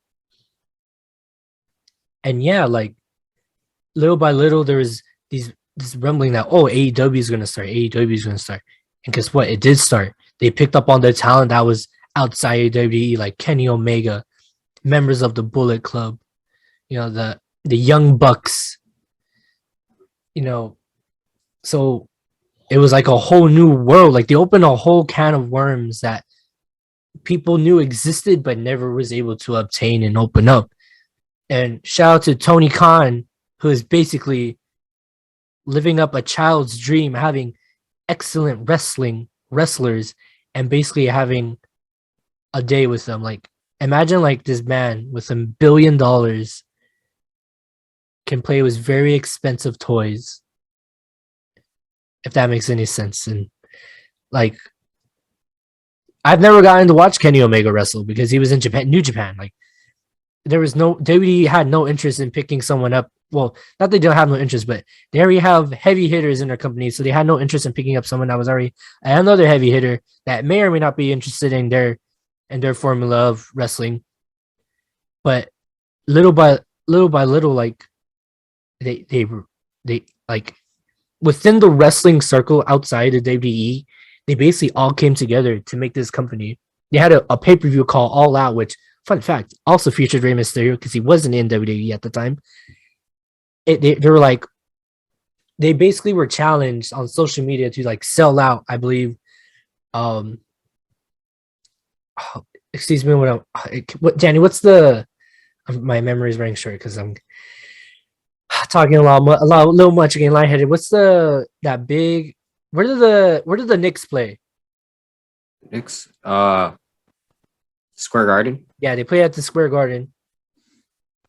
And yeah, like little by little, there was this rumbling that AEW is gonna start, and guess what? It did start. They picked up on the talent that was outside WWE, like Kenny Omega, members of the Bullet Club, the Young Bucks, so it was like a whole new world. Like they opened a whole can of worms that people knew existed but never was able to obtain and open up. And shout out to Tony Khan, who is basically living up a child's dream, having excellent wrestlers and basically having a day with them. Like imagine like this man with $1 billion can play with very expensive toys, if that makes any sense. And like I've never gotten to watch Kenny Omega wrestle because he was in New Japan. Like there was no WWE had no interest in picking someone up. Well, not they don't have no interest, but they already have heavy hitters in their company, so they had no interest in picking up someone that was already another heavy hitter that may or may not be interested in their formula of wrestling. But little by little, like they like within the wrestling circle outside of WWE, they basically all came together to make this company. They had a pay-per-view called All Out, which, fun fact, also featured Rey Mysterio because he wasn't in WWE at the time. They were like, they basically were challenged on social media to like sell out, I believe. Excuse me, Danny, what's the? My memory is running short because I'm talking a little much, getting lightheaded. What's that big? Where did the Knicks play? Knicks, Square Garden. Yeah, they play at the Square Garden.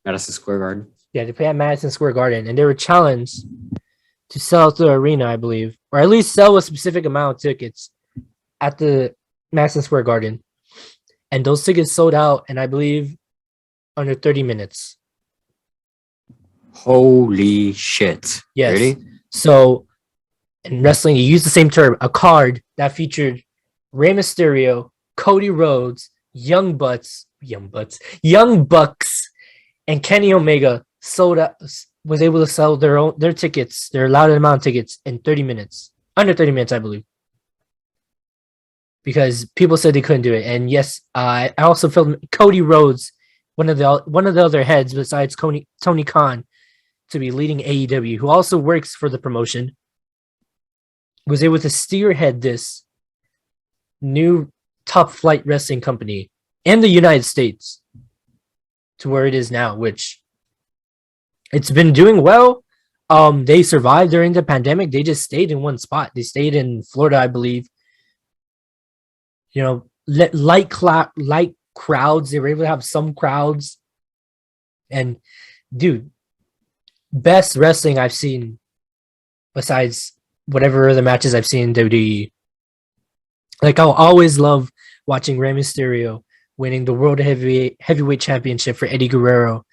Madison Square Garden. Yeah, they play at Madison Square Garden, and they were challenged to sell out the arena, I believe, or at least sell a specific amount of tickets at the Madison Square Garden. And those tickets sold out, and I believe under 30 minutes. Holy shit. Yes. Really? So in wrestling, you use the same term, a card that featured Rey Mysterio, Cody Rhodes, Young Bucks, and Kenny Omega was able to sell their tickets, their allowed amount of tickets in 30 minutes. Under 30 minutes, I believe. Because people said they couldn't do it. And yes, I also felt Cody Rhodes, one of the other heads besides Tony Khan, to be leading AEW, who also works for the promotion, was able to spearhead this new top flight wrestling company in the United States to where it is now, which it's been doing well They survived during the pandemic. They just stayed in one spot. They stayed in Florida, I believe. You know, light crowds. They were able to have some crowds. And dude, best wrestling I've seen besides whatever other matches I've seen in WWE. Like, I'll always love watching Rey Mysterio winning the World Heavyweight Championship for Eddie Guerrero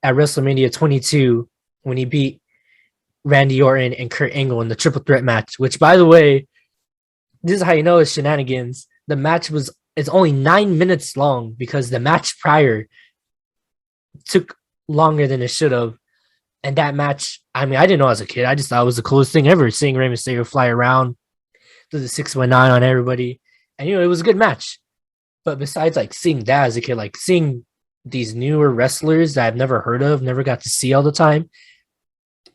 at WrestleMania 22 when he beat Randy Orton and Kurt Angle in the triple threat match, which, by the way, this is how you know it's shenanigans. The match it's only 9 minutes long because the match prior took longer than it should have. And that match, I mean, I didn't know as a kid. I just thought it was the coolest thing ever, seeing Rey Mysterio fly around, do the 619 on everybody. And, it was a good match. But besides, like, seeing that as a kid, like, seeing these newer wrestlers that I've never heard of, never got to see all the time,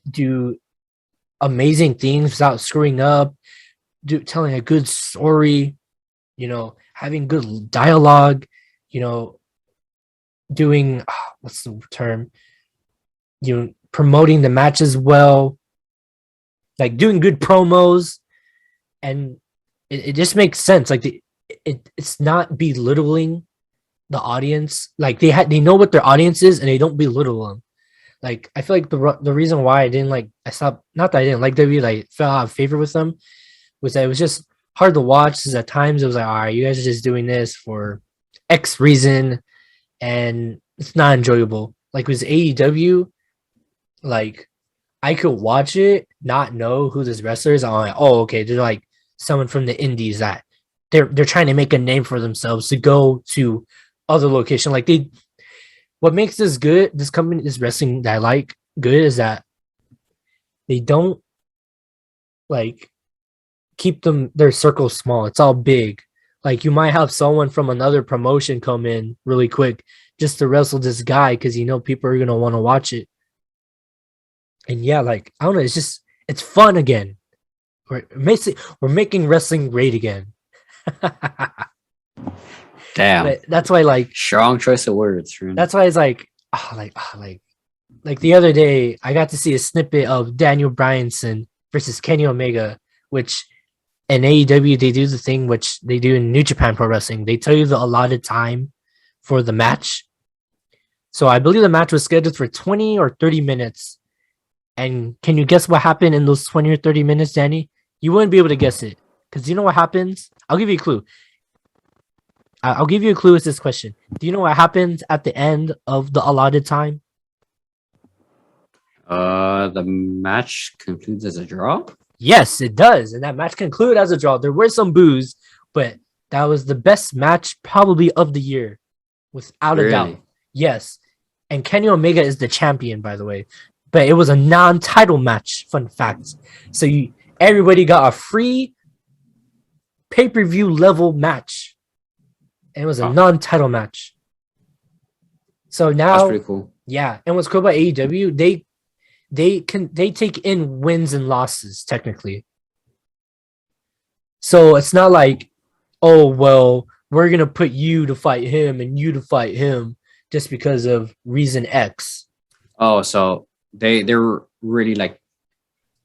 do amazing things without screwing up, telling a good story, having good dialogue, doing, what's the term? Promoting the matches well, like doing good promos, and it just makes sense. Like it's not belittling the audience. Like they know what their audience is, and they don't belittle them. Like I feel like the reason why not that I didn't like WWE, like fell out of favor with them, was that it was just hard to watch. Because at times it was like, all right, you guys are just doing this for X reason, and it's not enjoyable. Like with AEW, like I could watch it, not know who this wrestler is. I'm like, oh, okay, they're like someone from the indies that they're trying to make a name for themselves to go to other location. Like what makes this good, this wrestling that I like good, is that they don't like keep their circle small. It's all big. Like you might have someone from another promotion come in really quick just to wrestle this guy because people are gonna want to watch it. And yeah, like I don't know, it's fun again. We're making wrestling great again. Damn. But that's why, like, strong choice of words. Right? That's why it's like the other day I got to see a snippet of Daniel Bryanson versus Kenny Omega, which in AEW they do the thing which they do in New Japan Pro Wrestling. They tell you the allotted time for the match. So I believe the match was scheduled for 20 or 30 minutes. And can you guess what happened in those 20 or 30 minutes, Danny? You wouldn't be able to guess it. Because you know what happens? I'll give you a clue. I'll give you a clue with this question. Do you know what happens at the end of the allotted time? The match concludes as a draw? Yes, it does. And that match concluded as a draw. There were some boos, but that was the best match probably of the year. Without a doubt. Yes. And Kenny Omega is the champion, by the way. But it was a non-title match, fun fact. So everybody got a free pay-per-view level match. And it was a non-title match. So now, that's pretty cool. Yeah, and what's cool about AEW, they take in wins and losses technically. So it's not like, oh well, we're gonna put you to fight him and you to fight him just because of reason X. Oh, so they're really like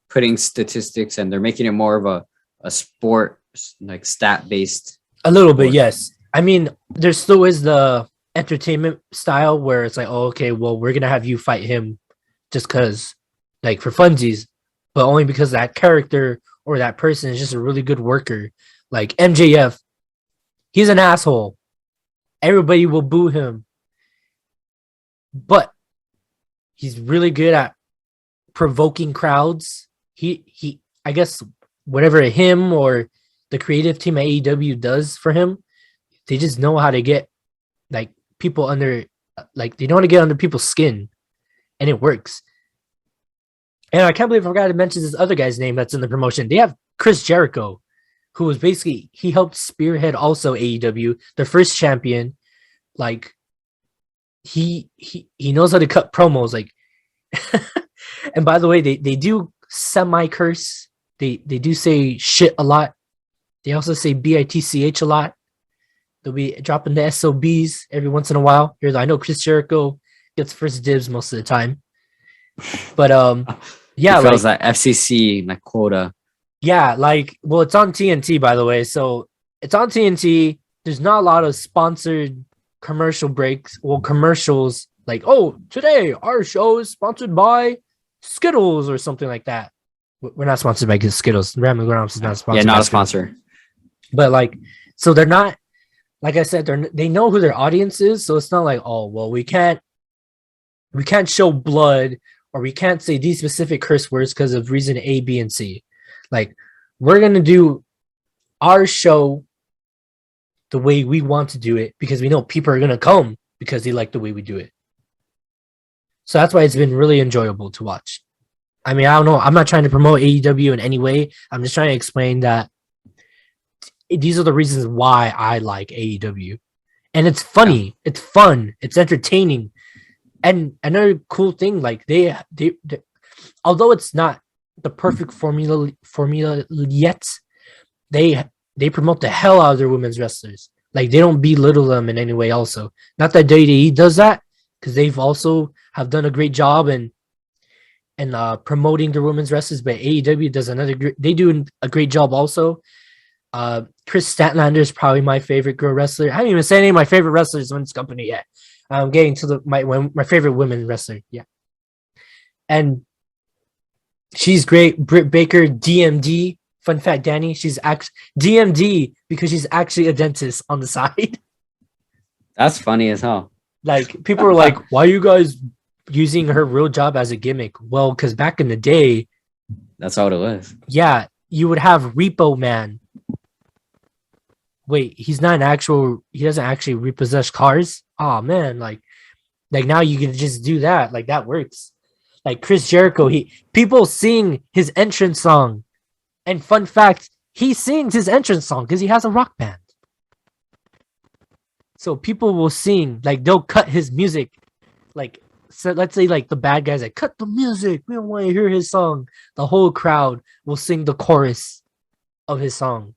putting statistics, and they're making it more of a sport, like stat based. A little bit, yes. I mean, there still is the entertainment style where it's like, oh, okay, well, we're gonna have you fight him just because, like, for funsies, but only because that character or that person is just a really good worker. Like MJF, he's an asshole. Everybody will boo him, but he's really good at provoking crowds. He I guess whatever him or the creative team at AEW does for him, they just know how to get like people under, like they know how to get under people's skin, and it works. And I can't believe I forgot to mention this other guy's name that's in the promotion. They have Chris Jericho, who was basically, he helped spearhead also AEW, their first champion. Like he knows how to cut promos. Like, and by the way, they do semi curse. They do say shit a lot. They also say bitch a lot. They'll be dropping the SOBs every once in a while. I know Chris Jericho gets first dibs most of the time. But Yeah, feels that FCC like quota. Yeah, well, it's on TNT, by the way. So it's on TNT. There's not a lot of sponsored commercial breaks. Well, commercials like, oh, today our show is sponsored by Skittles or something like that. We're not sponsored by Skittles. Rambling Grounds is not sponsored. Yeah, not by a sponsor. Skittles. But so they're not. Like I said, they know who their audience is. So it's not like, oh, well, we can't show blood or we can't say these specific curse words because of reason A, B, and C. Like, we're going to do our show the way we want to do it because we know people are going to come because they like the way we do it. So that's why it's been really enjoyable to watch. I mean, I don't know. I'm not trying to promote AEW in any way. I'm just trying to explain that these are the reasons why I like AEW. And it's funny. Yeah. It's fun. It's entertaining. And another cool thing, like they although it's not the perfect formula yet, they promote the hell out of their women's wrestlers. Like, they don't belittle them in any way. Also, not that WWE does that, because they've also have done a great job in promoting their women's wrestlers, but AEW does they do a great job also. Chris Statlander is probably my favorite girl wrestler. I haven't even said any of my favorite wrestlers in this company yet. I'm getting to my favorite women wrestler. Yeah. And she's great. Britt Baker, DMD. Fun fact, Danny, she's actually DMD because she's actually a dentist on the side. That's funny as hell. Like, people are like, why are you guys using her real job as a gimmick? Well, because back in the day, that's how it was. Yeah, you would have Repo Man. Wait, he doesn't actually repossess cars? Oh man, like now you can just do that. Like, that works. Like Chris Jericho, people sing his entrance song. And fun fact, he sings his entrance song because he has a rock band. So people will sing, like, they'll cut his music. Like, so let's say like the bad guys like, cut the music, we don't want to hear his song. The whole crowd will sing the chorus of his song.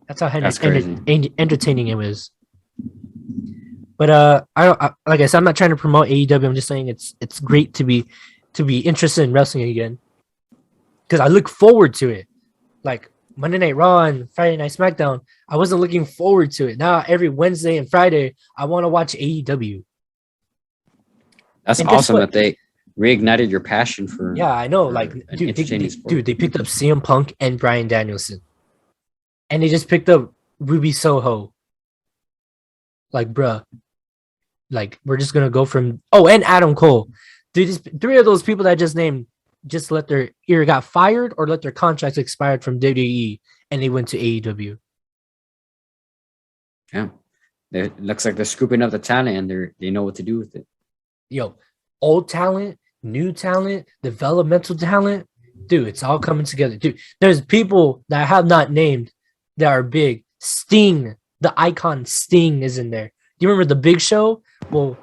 That's how entertaining it was. But like I said, I'm not trying to promote AEW. I'm just saying it's great to be interested in wrestling again, because I look forward to it. Like Monday Night Raw and Friday Night SmackDown, I wasn't looking forward to it. Now every Wednesday and Friday, I want to watch AEW. That's awesome that they reignited your passion for. Yeah, I know. Like, dude, they picked up CM Punk and Bryan Danielson, and they just picked up Ruby Soho. Like, bruh, like, we're just gonna go from and Adam Cole. Dude, three of those people that I just named just either got fired or let their contracts expired from WWE, and they went to AEW. Yeah, it looks like they're scooping up the talent, and they know what to do with it. Yo, old talent, new talent, developmental talent, dude, it's all coming together. Dude, there's people that I have not named that are big. Sting, the icon Sting, is in there. Do you remember the Big Show? Well,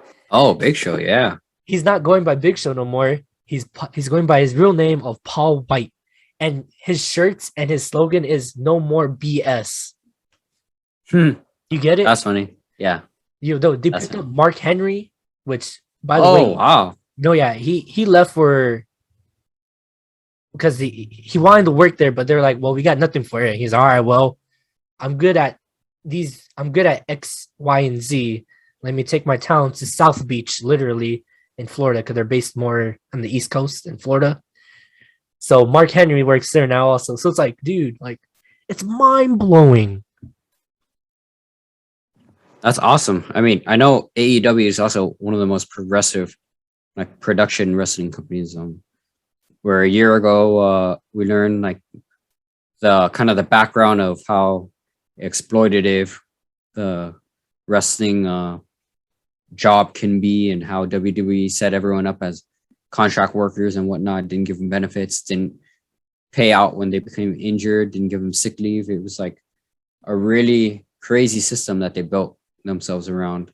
Big Show, yeah. He's not going by Big Show no more. He's going by his real name of Paul White, and his shirts and his slogan is "No More BS." You get it? That's funny. Yeah. They picked up Mark Henry, which, by the way, wow. No, yeah, he left because he wanted to work there, but they're like, well, we got nothing for it. He's all right. Well, I'm good at X, Y, and Z. Let me take my talents to South Beach, literally, in Florida, because they're based more on the East Coast in Florida. So Mark Henry works there now also. So it's like, dude, like, it's mind blowing. That's awesome. I mean, I know AEW is also one of the most progressive, like, production wrestling companies. Where a year ago, we learned like the kind of the background of how exploitative the wrestling job can be, and how WWE set everyone up as contract workers and whatnot. Didn't give them benefits, didn't pay out when they became injured, didn't give them sick leave. It was like a really crazy system that they built themselves around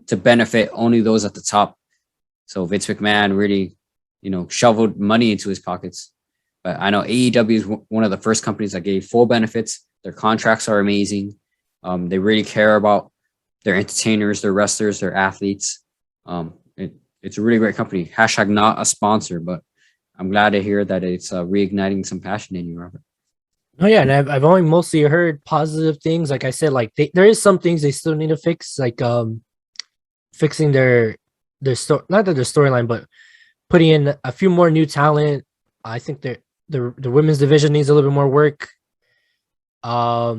to benefit only those at the top. So Vince McMahon really, shoveled money into his pockets. But I know AEW is one of the first companies that gave full benefits. Their contracts are amazing. They really care about their entertainers, their wrestlers, their athletes. It's a really great company. # not a sponsor, but I'm glad to hear that it's reigniting some passion in you, Robert. Oh yeah, and I've only mostly heard positive things. Like I said, like there is some things they still need to fix, like fixing their story, not that their storyline, but putting in a few more new talent. I think the women's division needs a little bit more work. I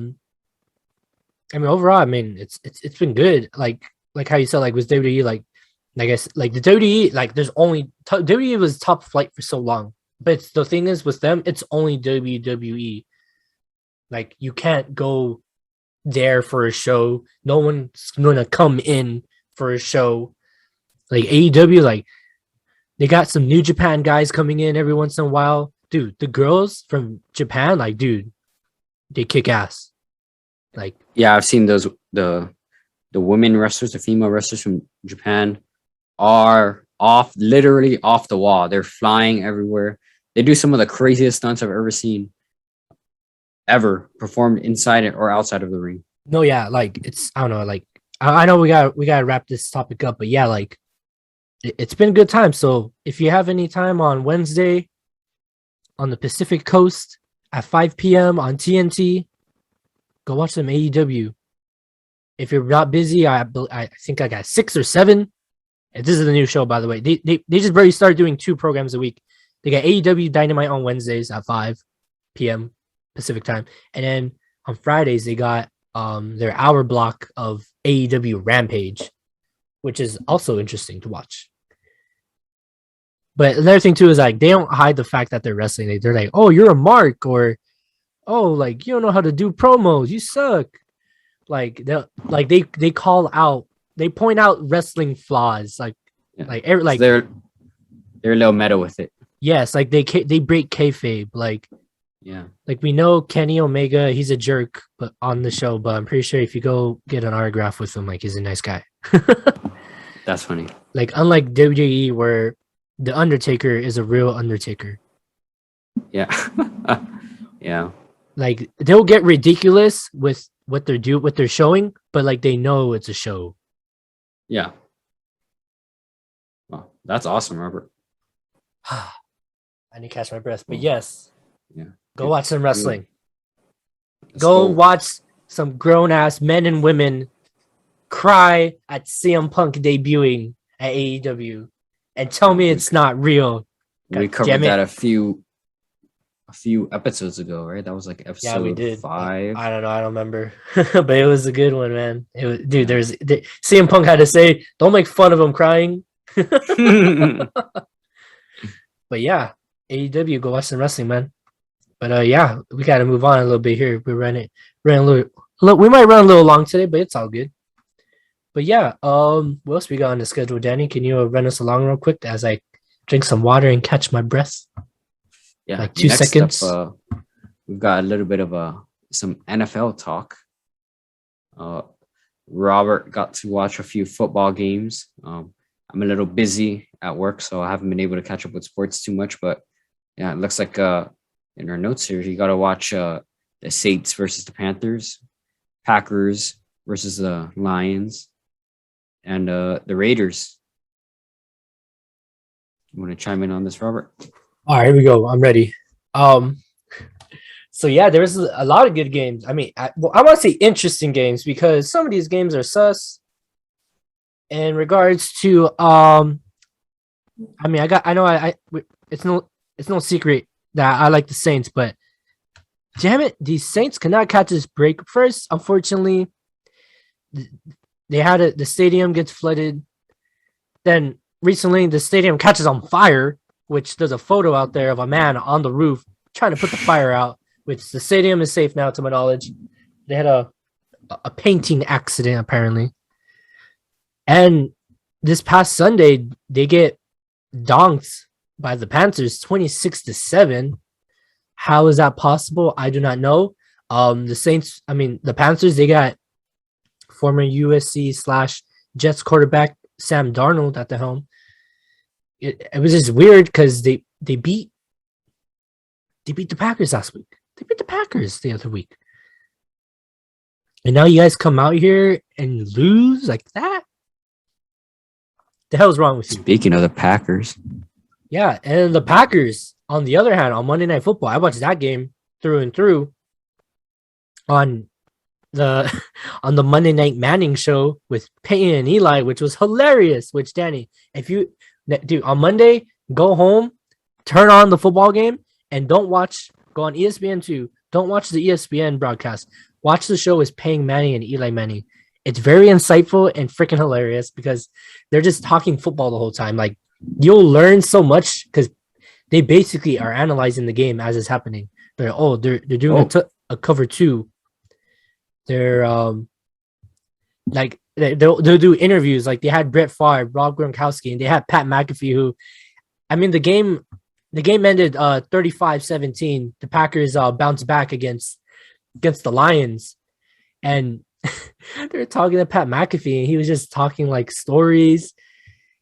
mean, overall, I mean, it's been good. Like how you said, like with WWE, like I guess like the WWE, like there's only WWE was top flight for so long, but the thing is with them, it's only WWE. Like you can't go there for a show. No one's gonna come in for a show. Like AEW, like they got some New Japan guys coming in every once in a while. Dude, the girls from Japan, like, dude, they kick ass. Like, Yeah, I've seen those the women wrestlers, the female wrestlers from Japan are literally off the wall. They're flying everywhere. They do some of the craziest stunts I've ever seen, ever performed inside it or outside of the ring. no, yeah, like it's I don't know, like I know we gotta wrap this topic up, but yeah, like it's been a good time. So if you have any time on Wednesday on the Pacific Coast at 5 p.m. on TNT, go watch some AEW. If you're not busy, I think I got 6 or 7. And this is the new show, by the way. They just barely started doing 2 programs a week. They got AEW Dynamite on Wednesdays at 5 p.m. Pacific time, and then on Fridays they got their hour block of AEW Rampage, which is also interesting to watch. But another thing too is like they don't hide the fact that they're wrestling. They're like, "Oh, you're a mark," or "Oh, like you don't know how to do promos. You suck." Like they call out, they point out wrestling flaws. Like Yeah. like So they're a little meta with it. yes, like they break kayfabe. Yeah, Like we know Kenny Omega, he's a jerk, but on the show. But I'm pretty sure if you go get an autograph with him, like he's a nice guy. that's funny. Like unlike WWE, where the Undertaker is a real Undertaker. Yeah, yeah, Like they'll get ridiculous with what they're showing, but like they know it's a show. yeah. Well, that's awesome, Robert. I need to catch my breath, but yes, Yeah. go watch some wrestling. Let's Go watch some grown ass men and women cry at CM Punk debuting at AEW, and tell me it's not real. We God covered damn it. that a few episodes ago, right? That was like episode Yeah, we did. 5. I don't know. I don't remember, but it was a good one, man. It was, dude. CM Punk had to say, "Don't make fun of him crying." But yeah, AEW, go watch some wrestling, man. But yeah, we got to move on a little bit here. Ran a little. Look, we might run a little long today, but it's all good. But yeah, what else we got on the schedule, Danny? Can you run us along real quick as I drink some water and catch my breath? Yeah, like 2 seconds. Up, we've got a little bit of some NFL talk. Robert got to watch a few football games. I'm a little busy at work, so I haven't been able to catch up with sports too much. But yeah, it looks like in our notes here, you got to watch the Saints versus the Panthers, Packers versus the Lions, and the Raiders. You want to chime in on this, Robert? All right, here we go. I'm ready. So yeah, there's a lot of good games. I mean, I want to say interesting games because some of these games are sus. In regards to, I mean, it's no secret that I like the Saints, but damn it, these Saints cannot catch this break. First, unfortunately, the stadium gets flooded. Then recently, the stadium catches on fire, which there's a photo out there of a man on the roof trying to put the fire out. Which the stadium is safe now, to my knowledge. They had a painting accident apparently. And this past Sunday, they get donked by the Panthers 26-7. How is that possible? I do not know. The Panthers, they got former USC / Jets quarterback Sam Darnold at the helm. It was just weird because they beat the Packers last week. They beat the Packers the other week. And now you guys come out here and lose like that? The hell's wrong with you? Speaking of the Packers, Yeah, and the Packers, on the other hand, on Monday Night Football, I watched that game through and through on the on the Monday Night Manning show with Peyton and Eli, which was hilarious. Which Danny, if you dude on Monday, go home, turn on the football game, and don't watch. Go on ESPN2. Don't watch the ESPN broadcast. Watch the show with Peyton Manning and Eli Manning. It's very insightful and freaking hilarious because they're just talking football the whole time. Like you'll learn so much because they basically are analyzing the game as it's happening. They're doing a cover two. They're like they'll do interviews. Like they had Brett Favre, Rob Gronkowski, and they had Pat McAfee. Who, I mean, the game ended 35-17. The Packers bounced back against the Lions, and they were talking to Pat McAfee, and he was just talking like stories.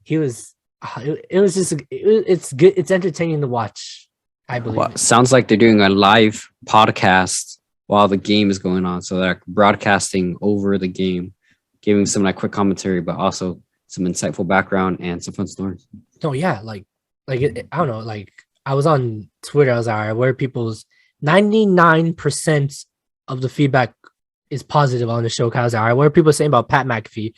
He was it's good. It's entertaining to watch. I believe. Well, sounds like they're doing a live podcast while the game is going on. So they're broadcasting over the game, giving some like quick commentary, but also some insightful background and some fun stories. Oh yeah, I don't know. Like I was on Twitter. I was like, all right, where people's 99% of the feedback is positive on the show. I was like, all right, what are people saying about Pat McAfee?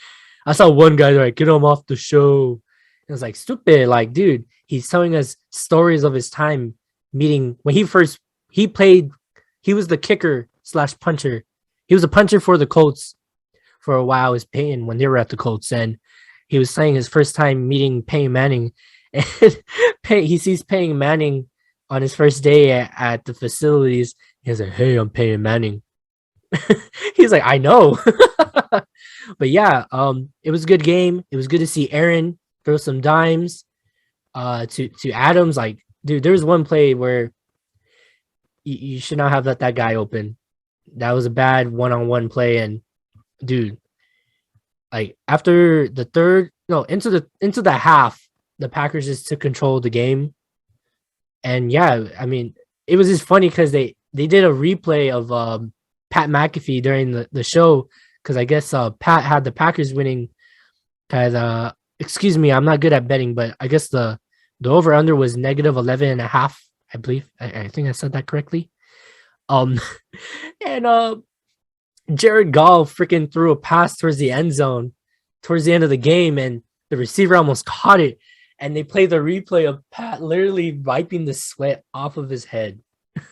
I saw one guy like, get him off the show. It was like stupid. Like, dude, he's telling us stories of his time meeting when he was the kicker / puncher. He was a puncher for the Colts for a while as Peyton when they were at the Colts. And he was saying his first time meeting Peyton Manning. And he sees Peyton Manning on his first day at the facilities. He's like, hey, I'm Peyton Manning. He's like, I know. But yeah, it was a good game. It was good to see Aaron throw some dimes to Adams. Like, dude, there was one play where you should not have let that guy open. That was a bad one-on-one play. And dude, like after the into the half, the Packers just took control of the game. And yeah, I mean, it was just funny because they did a replay of Pat McAfee during the show because I guess Pat had the Packers winning. Because excuse me, I'm not good at betting, but I guess the over under was -11.5. I believe. I think I said that correctly. And Jared Goff freaking threw a pass towards the end zone towards the end of the game, and the receiver almost caught it. And they played the replay of Pat literally wiping the sweat off of his head because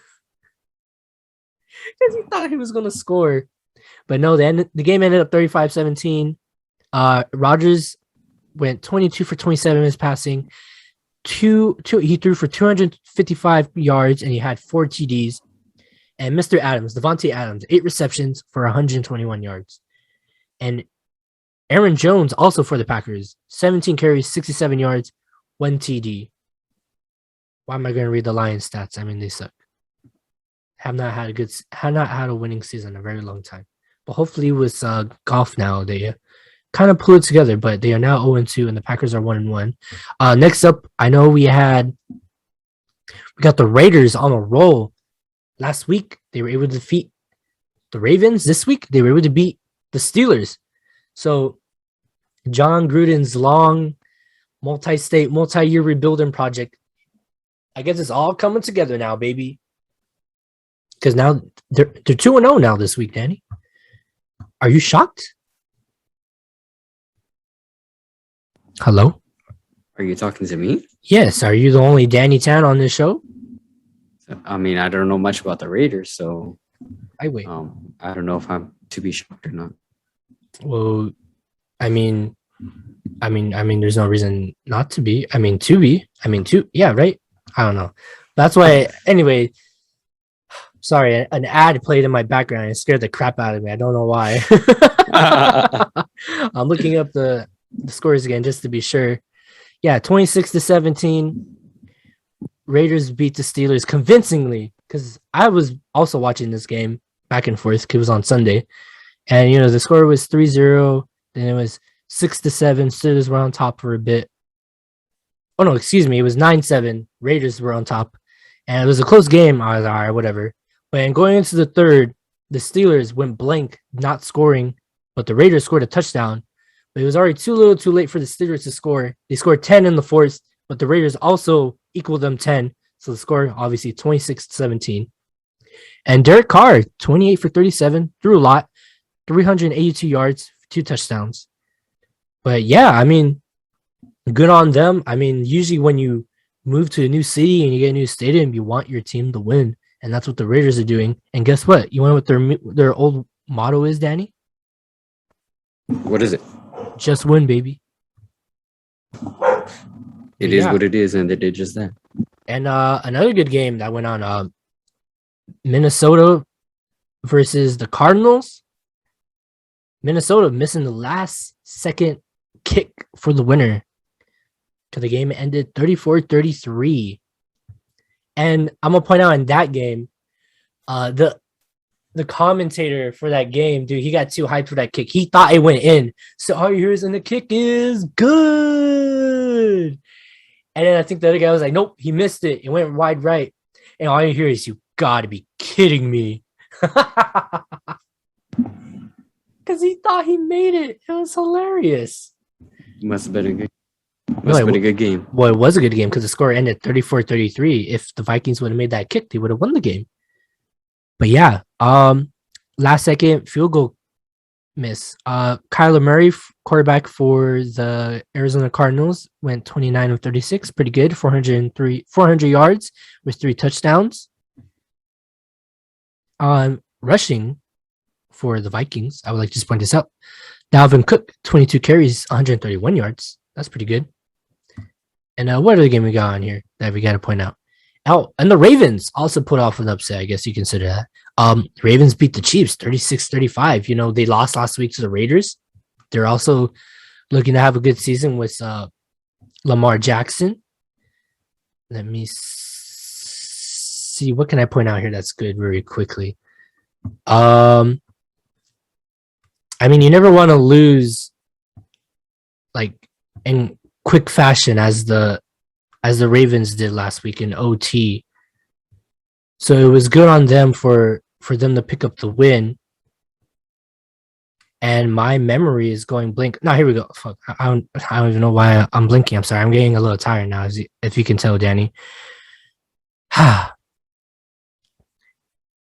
he thought he was going to score. But no, the game ended up 35-17. Rodgers went 22 for 27 in his passing. He threw for 255 yards and he had 4 TDs. And Mr. Adams, Devontae Adams, 8 receptions for 121 yards. And Aaron Jones, also for the Packers, 17 carries, 67 yards, 1 TD. Why am I going to read the Lions stats? I mean, they suck. Have not had a winning season in a very long time. But hopefully with Goff now, they kind of pull it together. But they are now 0-2, and the Packers are 1-1. Next up, I know we got the Raiders on a roll. Last week, they were able to defeat the Ravens. This week, they were able to beat the Steelers. So John Gruden's long, multi-year rebuilding project, I guess it's all coming together now, baby. Because now they're 2-0 now this week, Danny. Are you shocked? Hello? Are you talking to me? Yes. Are you the only Danny Tan on this show? I mean, I don't know much about the Raiders, so I wait. I don't know if I'm to be shocked or not. Well, I mean, there's no reason not to be. I mean, to be. I mean, to. Yeah, right. I don't know. That's why. Anyway, sorry, an ad played in my background. It scared the crap out of me. I don't know why. I'm looking up the scores again just to be sure. Yeah, 26-17. Raiders beat the Steelers convincingly because I was also watching this game back and forth because it was on Sunday. And, the score was 3-0. Then it was 6-7. Steelers were on top for a bit. Oh, no, excuse me. It was 9-7. Raiders were on top. And it was a close game. I was like, all right, whatever. But going into the third, the Steelers went blank, not scoring. But the Raiders scored a touchdown. But it was already too little too late for the Steelers to score. They scored 10 in the fourth but the Raiders also equaled them 10. So the score, obviously, 26-17. And Derek Carr, 28 for 37, threw a lot, 382 yards, 2 touchdowns. But yeah, I mean, good on them. I mean, usually when you move to a new city and you get a new stadium, you want your team to win. And that's what the Raiders are doing. And guess what? You know what their old motto is, Danny? What is it? Just win, baby. It is what it is, and they did just that. And another good game that went on, Minnesota versus the Cardinals. Minnesota missing the last second kick for the winner. So the game ended 34-33. And I'm going to point out in that game, the commentator for that game, dude, he got too hyped for that kick. He thought it went in. So all you hear is, and the kick is good. And then I think the other guy was like, nope, he missed it. It went wide right. And all you hear is, you got to be kidding me. Because he thought he made it. It was hilarious. Must have been a good game. Well, it was a good game because the score ended 34-33. If the Vikings would have made that kick, they would have won the game. But yeah, last second field goal miss. Kyler Murray, quarterback for the Arizona Cardinals, went 29 of 36. Pretty good. 400 yards with 3 touchdowns. Rushing for the Vikings, I would like to just point this out. Dalvin Cook, 22 carries, 131 yards. That's pretty good. And what other game we got on here that we got to point out? Oh, and the Ravens also put off an upset. I guess you consider that. Ravens beat the Chiefs 36-35. You know, they lost last week to the Raiders. They're also looking to have a good season with Lamar Jackson. Let me see. What can I point out here that's good very quickly? I mean, you never want to lose like in quick fashion as the Ravens did last week in OT. So it was good on them for them to pick up the win. And my memory is going blank. No, here we go. Fuck. I don't even know why I'm blinking. I'm sorry. I'm getting a little tired now, if you can tell, Danny.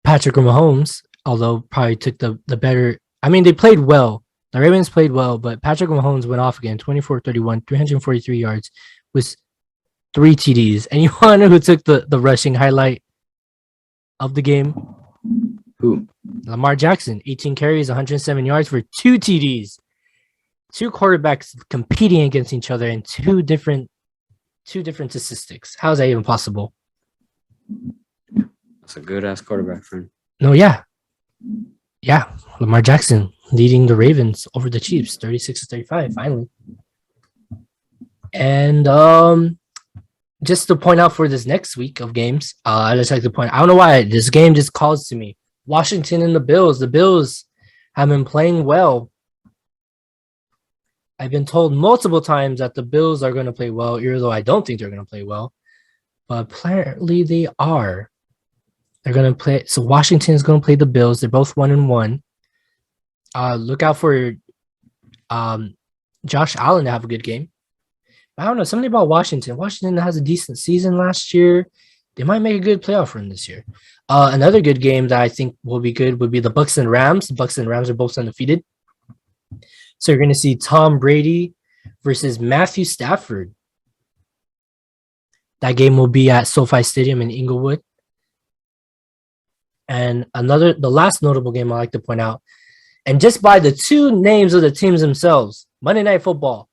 Patrick Mahomes, although probably took the better. I mean, they played well. The Ravens played well, but Patrick Mahomes went off again, 24-31, 343 yards with 3 TDs. And you want to know who took the rushing highlight of the game? Who? Lamar Jackson, 18 carries, 107 yards for 2 TDs. 2 quarterbacks competing against each other in two different statistics. How is that even possible? That's a good-ass quarterback, friend. No, yeah. Yeah, Lamar Jackson leading the Ravens over the Chiefs, 36-35, finally. And just to point out for this next week of games, I'd just like to point, I don't know why this game just calls to me. Washington and the Bills. The Bills have been playing well. I've been told multiple times that the Bills are going to play well, even though I don't think they're going to play well. But apparently they are. They're going to play. So Washington is going to play the Bills. They're both 1-1. Look out for Josh Allen to have a good game. I don't know, something about Washington. Washington has a decent season last year. They might make a good playoff run this year. Another good game that I think will be good would be the Bucs and Rams. The Bucs and Rams are both undefeated. So you're going to see Tom Brady versus Matthew Stafford. That game will be at SoFi Stadium in Inglewood. And the last notable game I like to point out, and just by the 2 names of the teams themselves, Monday Night Football,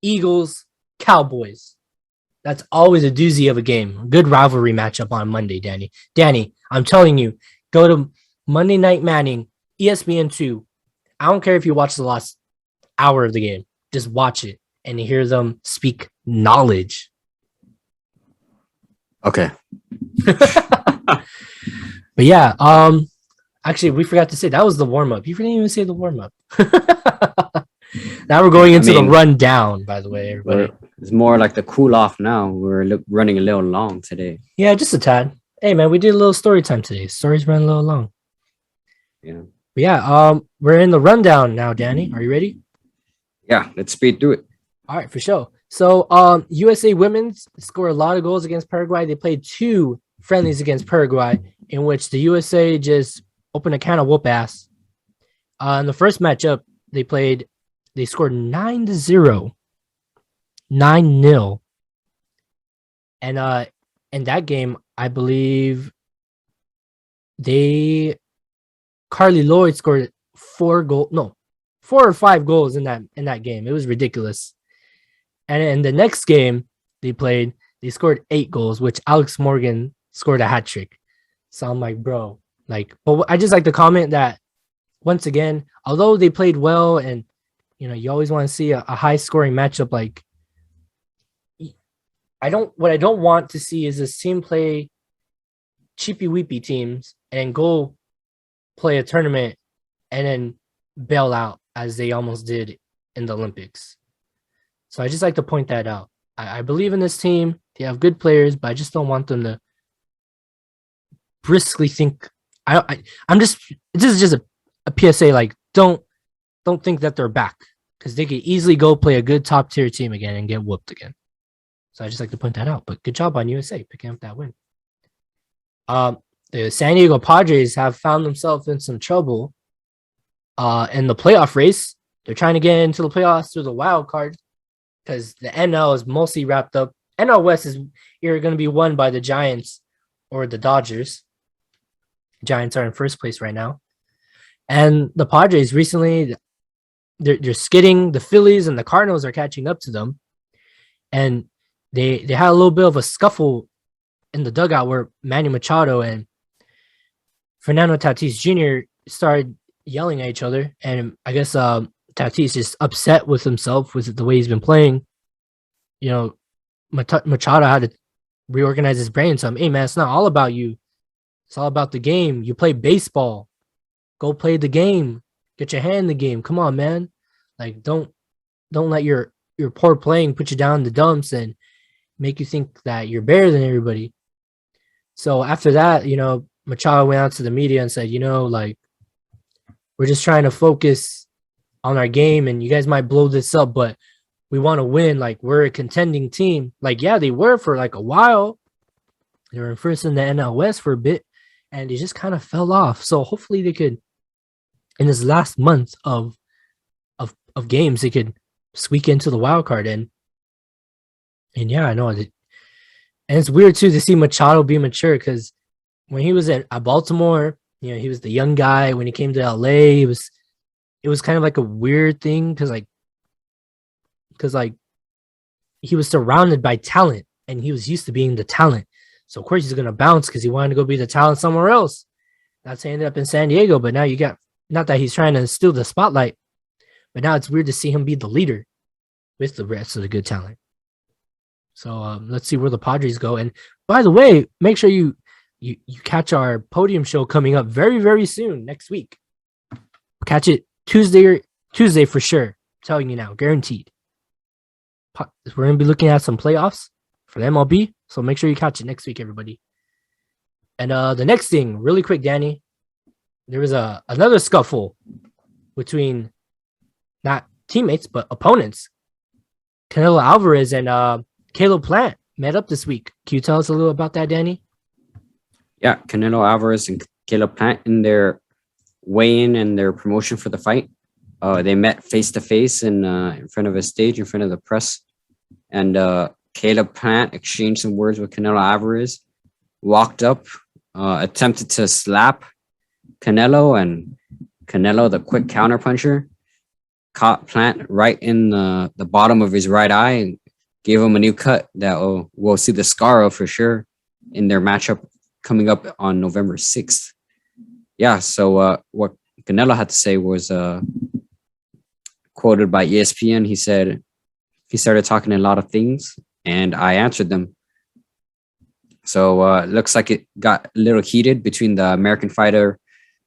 Eagles, Cowboys. That's always a doozy of a game. Good rivalry matchup on Monday, Danny. Danny, I'm telling you, go to Monday Night Manning, ESPN2. I don't care if you watch the last hour of the game. Just watch it and hear them speak knowledge. Okay. But yeah, actually, we forgot to say that was the warm-up. You didn't even say the warm-up. Now we're going into the rundown, by the way, everybody. It's more like the cool off now. We're running a little long today. Yeah, just a tad. Hey, man, we did a little story time today. Stories ran a little long. Yeah. But yeah, we're in the rundown now, Danny. Are you ready? Yeah, let's speed through it. All right, for sure. So, USA women's scored a lot of goals against Paraguay. They played 2 friendlies against Paraguay, in which the USA just opened a can of whoop ass. In the first matchup, they scored 9-0, 9-0, and in that game, I believe Carly Lloyd scored 4 or 5 goals in that game. It was ridiculous. And in the next game they scored 8 goals, which Alex Morgan scored a hat trick. So I'm like, bro, but I just like to comment that once again, although they played well, and you always want to see a high scoring matchup, what I don't want to see is this team play cheapy weepy teams and go play a tournament and then bail out as they almost did in the Olympics. So I just like to point that out. I believe in this team. They have good players, but I just don't want them to briskly think. This is just a PSA. Don't think that they're back, because they could easily go play a good top tier team again and get whooped again. So I just like to point that out. But good job on USA picking up that win. The San Diego Padres have found themselves in some trouble in the playoff race. They're trying to get into the playoffs through the wild card, because the NL is mostly wrapped up. NL West is either going to be won by the Giants or the Dodgers. Giants are in first place right now. And the Padres recently, they're skidding. The Phillies and the Cardinals are catching up to them. And they had a little bit of a scuffle in the dugout where Manny Machado and Fernando Tatis Jr. started yelling at each other. And I guess Tatis just upset with himself with the way he's been playing. Machado had to reorganize his brain. So, hey, man, it's not all about you. It's all about the game. You play baseball. Go play the game. Get your hand in the game. Come on, man. Don't let your poor playing put you down in the dumps and make you think that you're better than everybody. So after that, Machado went out to the media and said, we're just trying to focus on our game, and you guys might blow this up, but we want to win. We're a contending team. Yeah, they were for a while. They were first in the NL West for a bit, and they just kind of fell off. So hopefully they could, in this last month of games, they could squeak into the wild card. And yeah, I know. And it's weird too to see Machado be mature, because when he was at Baltimore, he was the young guy. When he came to LA, it was kind of like a weird thing, because he was surrounded by talent, and he was used to being the talent. So of course he's gonna bounce because he wanted to go be the talent somewhere else. That's how he ended up in San Diego. But now you got, not that he's trying to steal the spotlight, but now it's weird to see him be the leader with the rest of the good talent. So let's see where the Padres go. And by the way, make sure you catch our podium show coming up very, very soon next week. Catch it Tuesday for sure. I'm telling you now, guaranteed. We're going to be looking at some playoffs for the MLB. So make sure you catch it next week, everybody. And the next thing, really quick, Danny, there was another scuffle between not teammates, but opponents. Canelo Alvarez and Caleb Plant met up this week. Can you tell us a little about that, Danny? Yeah, Canelo Alvarez and Caleb Plant in their weigh-in and their promotion for the fight. They met face-to-face in front of a stage, in front of the press. And Caleb Plant exchanged some words with Canelo Alvarez, walked up, attempted to slap Canelo, and Canelo, the quick counterpuncher, caught Plant right in the bottom of his right eye and gave him a new cut that we'll see the scar of for sure in their matchup coming up on November 6th. Yeah, so what Canelo had to say was quoted by ESPN. He said, he started talking a lot of things and I answered them. So looks like it got a little heated between the American fighter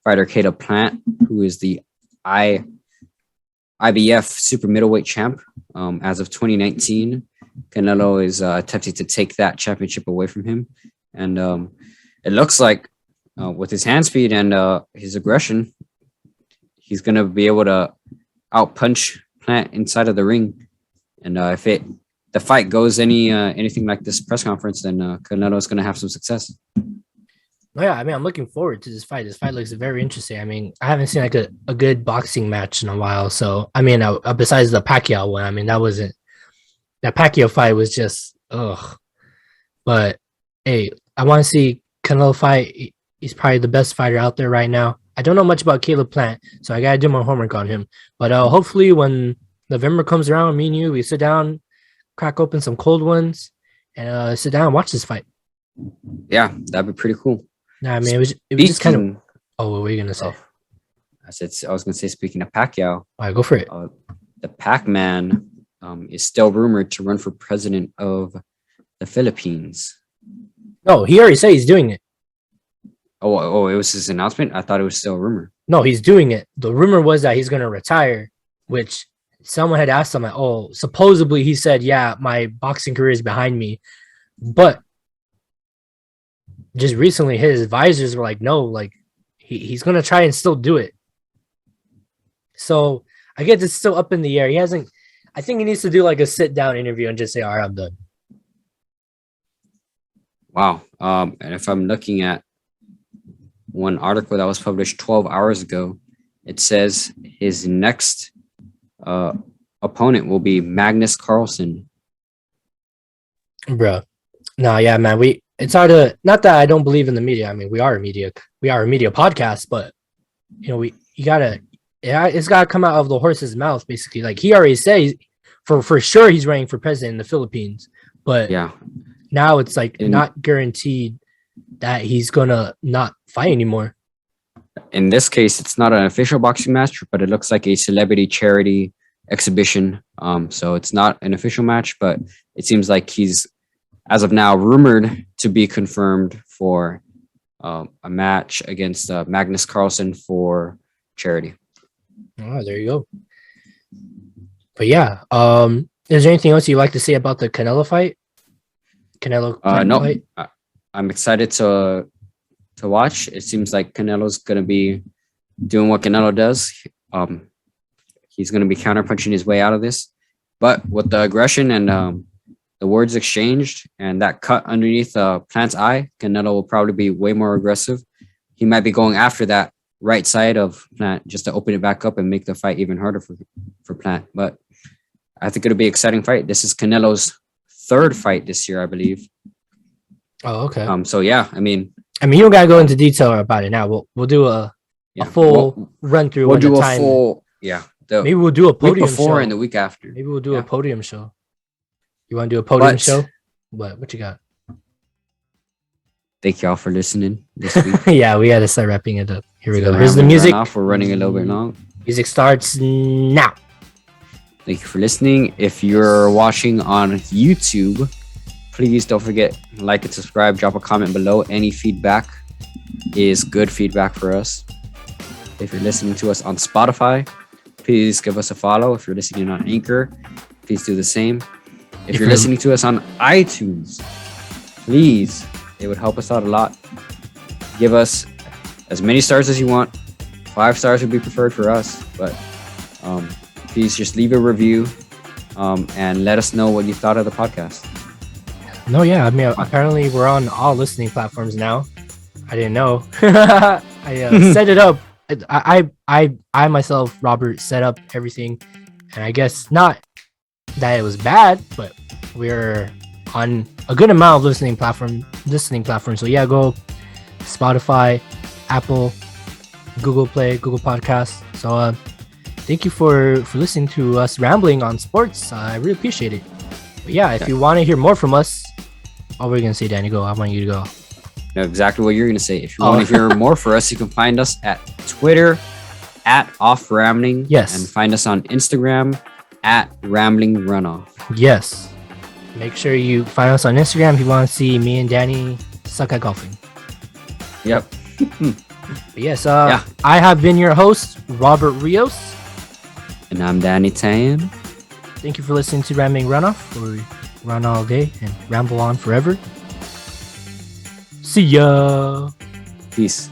Caleb Plant, who is the IBF super middleweight champ as of 2019. Canelo is attempting to take that championship away from him. And it looks like with his hand speed and his aggression, he's going to be able to outpunch Plant inside of the ring. And if it the fight goes anything like this press conference, then Canelo is going to have some success. Oh, yeah, I mean, I'm looking forward to this fight. This fight looks very interesting. I mean, I haven't seen like a good boxing match in a while. So, I mean, besides the Pacquiao one, I mean, that Pacquiao fight was just, ugh. But, hey, I want to see Canelo fight. He's probably the best fighter out there right now. I don't know much about Caleb Plant, so I got to do my homework on him. But hopefully when November comes around, me and you, we sit down, crack open some cold ones, and sit down and watch this fight. Yeah, that'd be pretty cool. Nah, I mean, it was just kind of. Oh, what were you gonna say? I was gonna say, speaking of Pacquiao, all right, go for it. The Pacman is still rumored to run for president of the Philippines. No, he already said he's doing it. Oh, it was his announcement. I thought it was still a rumor. No, he's doing it. The rumor was that he's gonna retire, which someone had asked him, like, oh, supposedly he said, yeah, my boxing career is behind me, but just recently his advisors were like, no, like he's gonna try and still do it. So I guess it's still up in the air. I think he needs to do like a sit down interview and just say, all right, I'm done. Wow. And if I'm looking at one article that was published 12 hours ago, it says his next opponent will be Magnus Carlsen. Bro. No, yeah, man. It's hard to, not that I don't believe in the media. I mean, we are a media podcast, but it's gotta come out of the horse's mouth, basically. Like he already says for sure he's running for president in the Philippines, but yeah, now it's like not guaranteed that he's gonna not fight anymore. In this case, it's not an official boxing match, but it looks like a celebrity charity exhibition. So it's not an official match, but it seems like he's, as of now, rumored to be confirmed for a match against Magnus Carlsen for charity. Oh, there you go. But yeah, is there anything else you'd like to say about the Canelo fight? No, fight? I'm excited to watch. It seems like Canelo's gonna be doing what Canelo does. He's gonna be counterpunching his way out of this, but with the aggression and the words exchanged and that cut underneath Plant's eye, Canelo will probably be way more aggressive. He might be going after that right side of Plant just to open it back up and make the fight even harder for Plant. But I think it'll be an exciting fight. This is Canelo's third fight this year, I believe. Oh, okay. So yeah, I mean, you don't gotta go into detail about it now. We'll do a full run through. We'll do a full maybe we'll do a podium before show. and the week after. Maybe we'll do a podium show. You want to do a podium show? What you got? Thank y'all for listening this week. Yeah, we got to start wrapping it up. Here we go. Here's the music. We're running a little bit long. Music starts now. Thank you for listening. If you're watching on YouTube, please don't forget, like and subscribe. Drop a comment below. Any feedback is good feedback for us. If you're listening to us on Spotify, please give us a follow. If you're listening on Anchor, please do the same. If you're listening to us on iTunes, please, it would help us out a lot. Give us as many stars as you want. 5 stars would be preferred for us, but please just leave a review and let us know what you thought of the podcast. No, yeah, I mean, apparently we're on all listening platforms now. I didn't know. I set it up. I myself, Robert, set up everything, and I guess not that it was bad, but we're on a good amount of listening platforms. So yeah, go Spotify, Apple, Google Play, Google Podcasts. So thank you for listening to us rambling on sports. I really appreciate it. But yeah, if you want to hear more from us, what were you gonna say, Danny? Go. I want you to go. No, exactly what you're gonna say. If you want to hear more for us, you can find us at Twitter @OffRambling. Yes, and find us on Instagram @RamblingRunOff. Yes. Make sure you find us on Instagram if you want to see me and Danny suck at golfing. Yep. But yes, I have been your host, Robert Rios. And I'm Danny Tan. Thank you for listening to Rambling Runoff, where we run all day and ramble on forever. See ya. Peace.